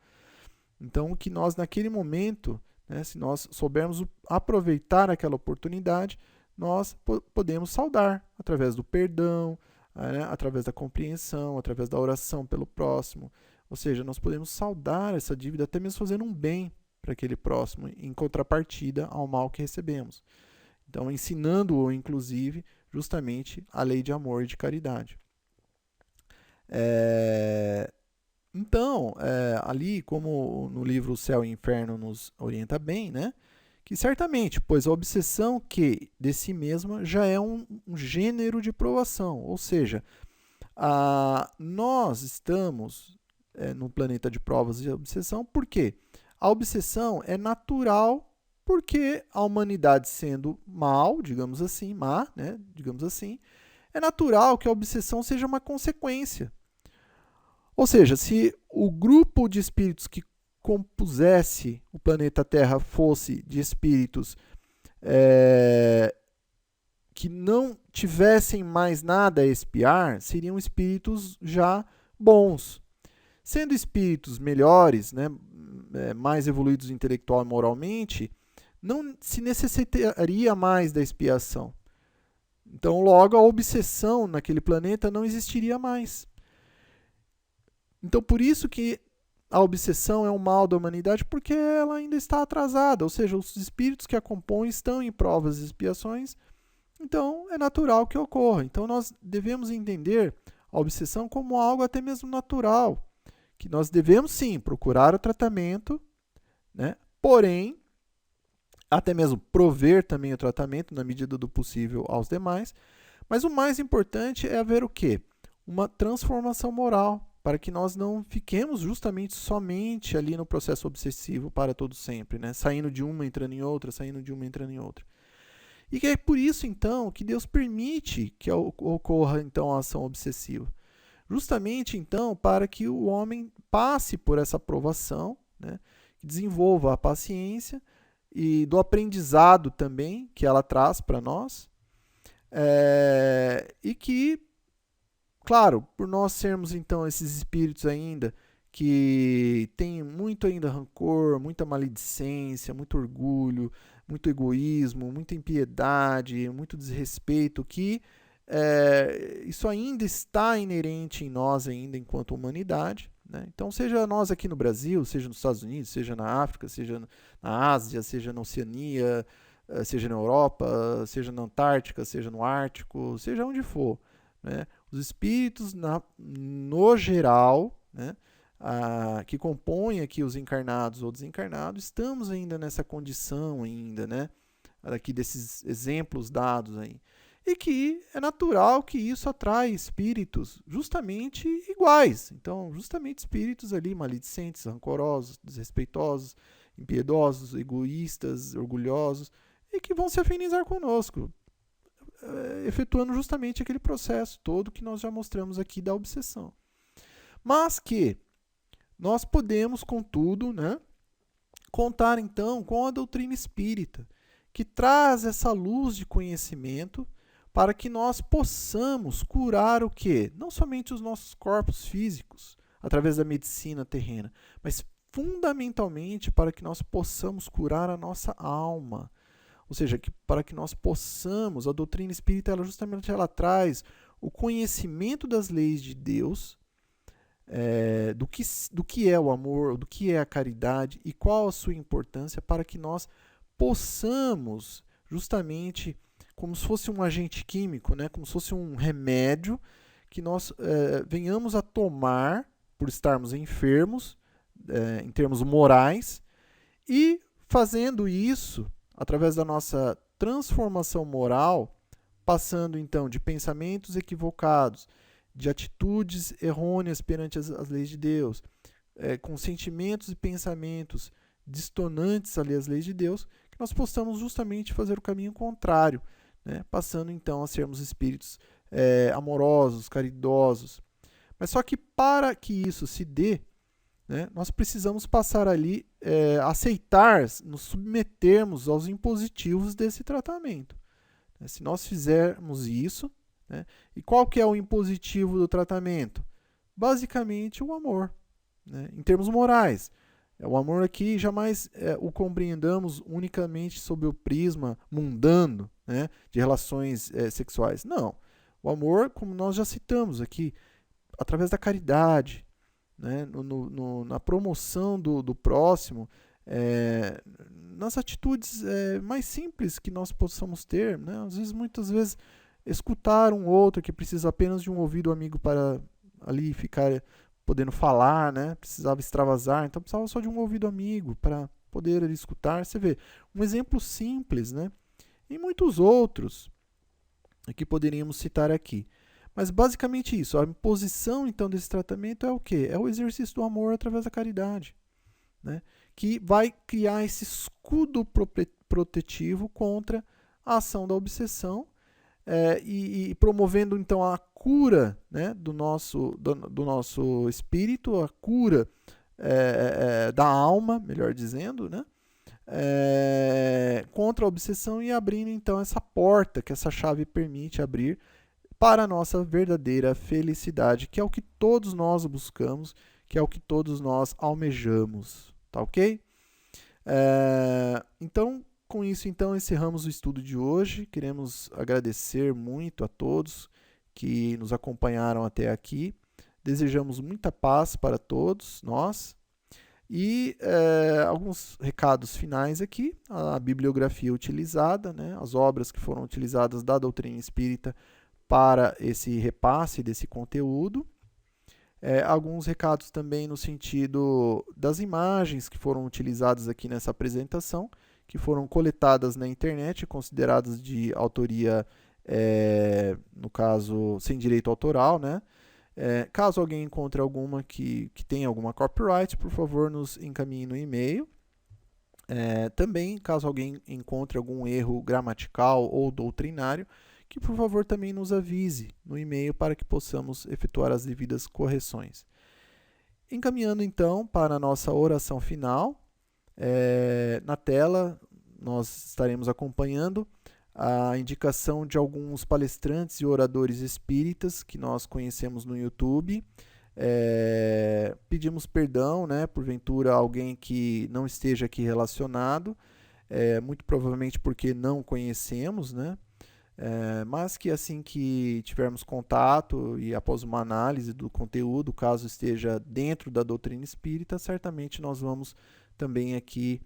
Então, que nós, naquele momento, né, se nós soubermos aproveitar aquela oportunidade, nós podemos saudar através do perdão, né, através da compreensão, através da oração pelo próximo. Ou seja, nós podemos saudar essa dívida, até mesmo fazendo um bem para aquele próximo, em contrapartida ao mal que recebemos. Então, ensinando-o, inclusive, justamente a lei de amor e de caridade. Então, ali, como no livro O Céu e o Inferno nos orienta bem, né, que certamente, pois a obsessão que de si mesma já é um gênero de provação, ou seja, nós estamos no planeta de provas e obsessão, por quê? A obsessão é natural, porque a humanidade sendo mal, digamos assim, má, né, digamos assim, é natural que a obsessão seja uma consequência. Ou seja, se o grupo de espíritos que compusesse o planeta Terra fosse de espíritos que não tivessem mais nada a expiar, seriam espíritos já bons. Sendo espíritos melhores, né, mais evoluídos intelectual e moralmente, não se necessitaria mais da expiação. Então, logo, a obsessão naquele planeta não existiria mais. Então, por isso que a obsessão é um mal da humanidade, porque ela ainda está atrasada, ou seja, os espíritos que a compõem estão em provas e expiações, então é natural que ocorra. Então, nós devemos entender a obsessão como algo até mesmo natural, que nós devemos sim procurar o tratamento, né? Porém, até mesmo prover também o tratamento na medida do possível aos demais, mas o mais importante é haver o quê? Uma transformação moral, para que nós não fiquemos justamente somente ali no processo obsessivo para todo sempre, né? Saindo de uma, entrando em outra, saindo de uma, entrando em outra. E que é por isso, então, que Deus permite que ocorra, então, a ação obsessiva. Justamente, então, para que o homem passe por essa provação, né? Desenvolva a paciência e do aprendizado também que ela traz para nós, e que, claro, por nós sermos então esses espíritos ainda que têm muito ainda rancor, muita maledicência, muito orgulho, muito egoísmo, muita impiedade, muito desrespeito, que isso ainda está inerente em nós ainda enquanto humanidade, né? Então, seja nós aqui no Brasil, seja nos Estados Unidos, seja na África, seja na Ásia, seja na Oceania, seja na Europa, seja na Antártica, seja no Ártico, seja onde for, né? Os espíritos, no geral, né, que compõem aqui os encarnados ou desencarnados, estamos ainda nessa condição ainda, né? Aqui desses exemplos dados aí. E que é natural que isso atrai espíritos justamente iguais. Então, justamente espíritos ali maledicentes, rancorosos, desrespeitosos, impiedosos, egoístas, orgulhosos, e que vão se afinizar conosco, efetuando justamente aquele processo todo que nós já mostramos aqui da obsessão. Mas que nós podemos, contudo, né, contar então com a doutrina espírita, que traz essa luz de conhecimento para que nós possamos curar o quê? Não somente os nossos corpos físicos, através da medicina terrena, mas fundamentalmente para que nós possamos curar a nossa alma. Ou seja, para que nós possamos, a doutrina espírita, justamente ela traz o conhecimento das leis de Deus, do que é o amor, do que é a caridade e qual a sua importância, para que nós possamos justamente, como se fosse um agente químico, né, como se fosse um remédio, que nós venhamos a tomar por estarmos enfermos, em termos morais, e fazendo isso, através da nossa transformação moral, passando então de pensamentos equivocados, de atitudes errôneas perante as leis de Deus, com sentimentos e pensamentos distonantes ali às leis de Deus, que nós possamos justamente fazer o caminho contrário, né? Passando então a sermos espíritos amorosos, caridosos. Mas só que para que isso se dê, né, nós precisamos passar ali, aceitar, nos submetermos aos impositivos desse tratamento. Se nós fizermos isso, né, e qual que é o impositivo do tratamento? Basicamente o amor, né, em termos morais. O amor aqui jamais o compreendamos unicamente sob o prisma mundano, né, de relações sexuais. Não. O amor, como nós já citamos aqui, através da caridade, né, na promoção do próximo, nas atitudes mais simples que nós possamos ter, né? Às vezes, muitas vezes, escutar um outro que precisa apenas de um ouvido amigo para ali ficar podendo falar, né? Precisava extravasar, então precisava só de um ouvido amigo para poder ali escutar. Você vê, um exemplo simples, né? E muitos outros que poderíamos citar aqui. Mas basicamente isso, a imposição então desse tratamento é o quê? É o exercício do amor através da caridade, né? Que vai criar esse escudo protetivo contra a ação da obsessão, e promovendo então a cura, né, do nosso espírito, a cura da alma, melhor dizendo, né, contra a obsessão, e abrindo então essa porta que essa chave permite abrir para a nossa verdadeira felicidade, que é o que todos nós buscamos, que é o que todos nós almejamos, tá ok? Então, com isso, então, encerramos o estudo de hoje. Queremos agradecer muito a todos que nos acompanharam até aqui. Desejamos muita paz para todos nós. E alguns recados finais aqui. A bibliografia utilizada, né, as obras que foram utilizadas da doutrina espírita para esse repasse desse conteúdo. Alguns recados também no sentido das imagens que foram utilizadas aqui nessa apresentação, que foram coletadas na internet, consideradas de autoria, no caso, sem direito autoral, né? Caso alguém encontre alguma que tenha alguma copyright, por favor, nos encaminhe no e-mail. Também, caso alguém encontre algum erro gramatical ou doutrinário, que por favor também nos avise no e-mail para que possamos efetuar as devidas correções. Encaminhando então para a nossa oração final, na tela nós estaremos acompanhando a indicação de alguns palestrantes e oradores espíritas que nós conhecemos no YouTube. Pedimos perdão, né, porventura alguém que não esteja aqui relacionado, muito provavelmente porque não conhecemos, né? Mas que assim que tivermos contato e após uma análise do conteúdo, caso esteja dentro da doutrina espírita, certamente nós vamos também aqui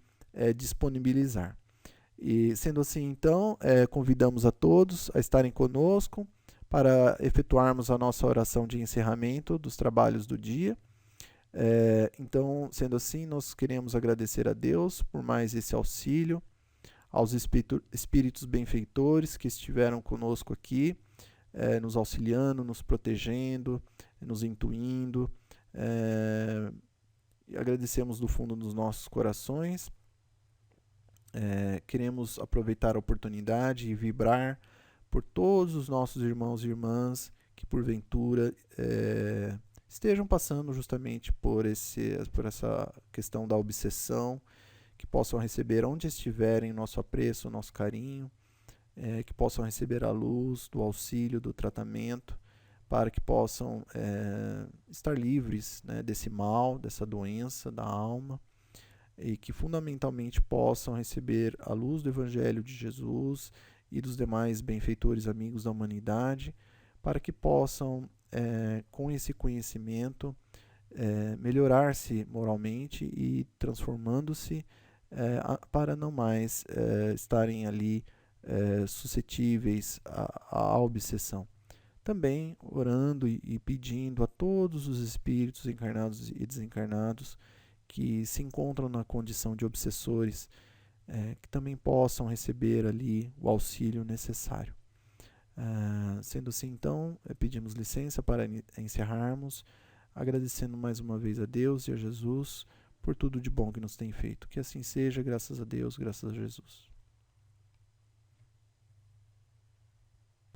disponibilizar. E sendo assim, então, convidamos a todos a estarem conosco para efetuarmos a nossa oração de encerramento dos trabalhos do dia. Então, sendo assim, nós queremos agradecer a Deus por mais esse auxílio, aos espíritos benfeitores que estiveram conosco aqui, nos auxiliando, nos protegendo, nos intuindo. Agradecemos do fundo dos nossos corações. Queremos aproveitar a oportunidade e vibrar por todos os nossos irmãos e irmãs que porventura estejam passando justamente por essa questão da obsessão, que possam receber onde estiverem nosso apreço, nosso carinho, que possam receber a luz do auxílio, do tratamento, para que possam estar livres, né, desse mal, dessa doença da alma, e que fundamentalmente possam receber a luz do Evangelho de Jesus e dos demais benfeitores amigos da humanidade, para que possam, com esse conhecimento, melhorar-se moralmente e transformando-se para não mais estarem ali suscetíveis à obsessão. Também orando e pedindo a todos os espíritos encarnados e desencarnados que se encontram na condição de obsessores, que também possam receber ali o auxílio necessário. Sendo assim, então, pedimos licença para encerrarmos, agradecendo mais uma vez a Deus e a Jesus por tudo de bom que nos tem feito. Que assim seja, graças a Deus, graças a Jesus.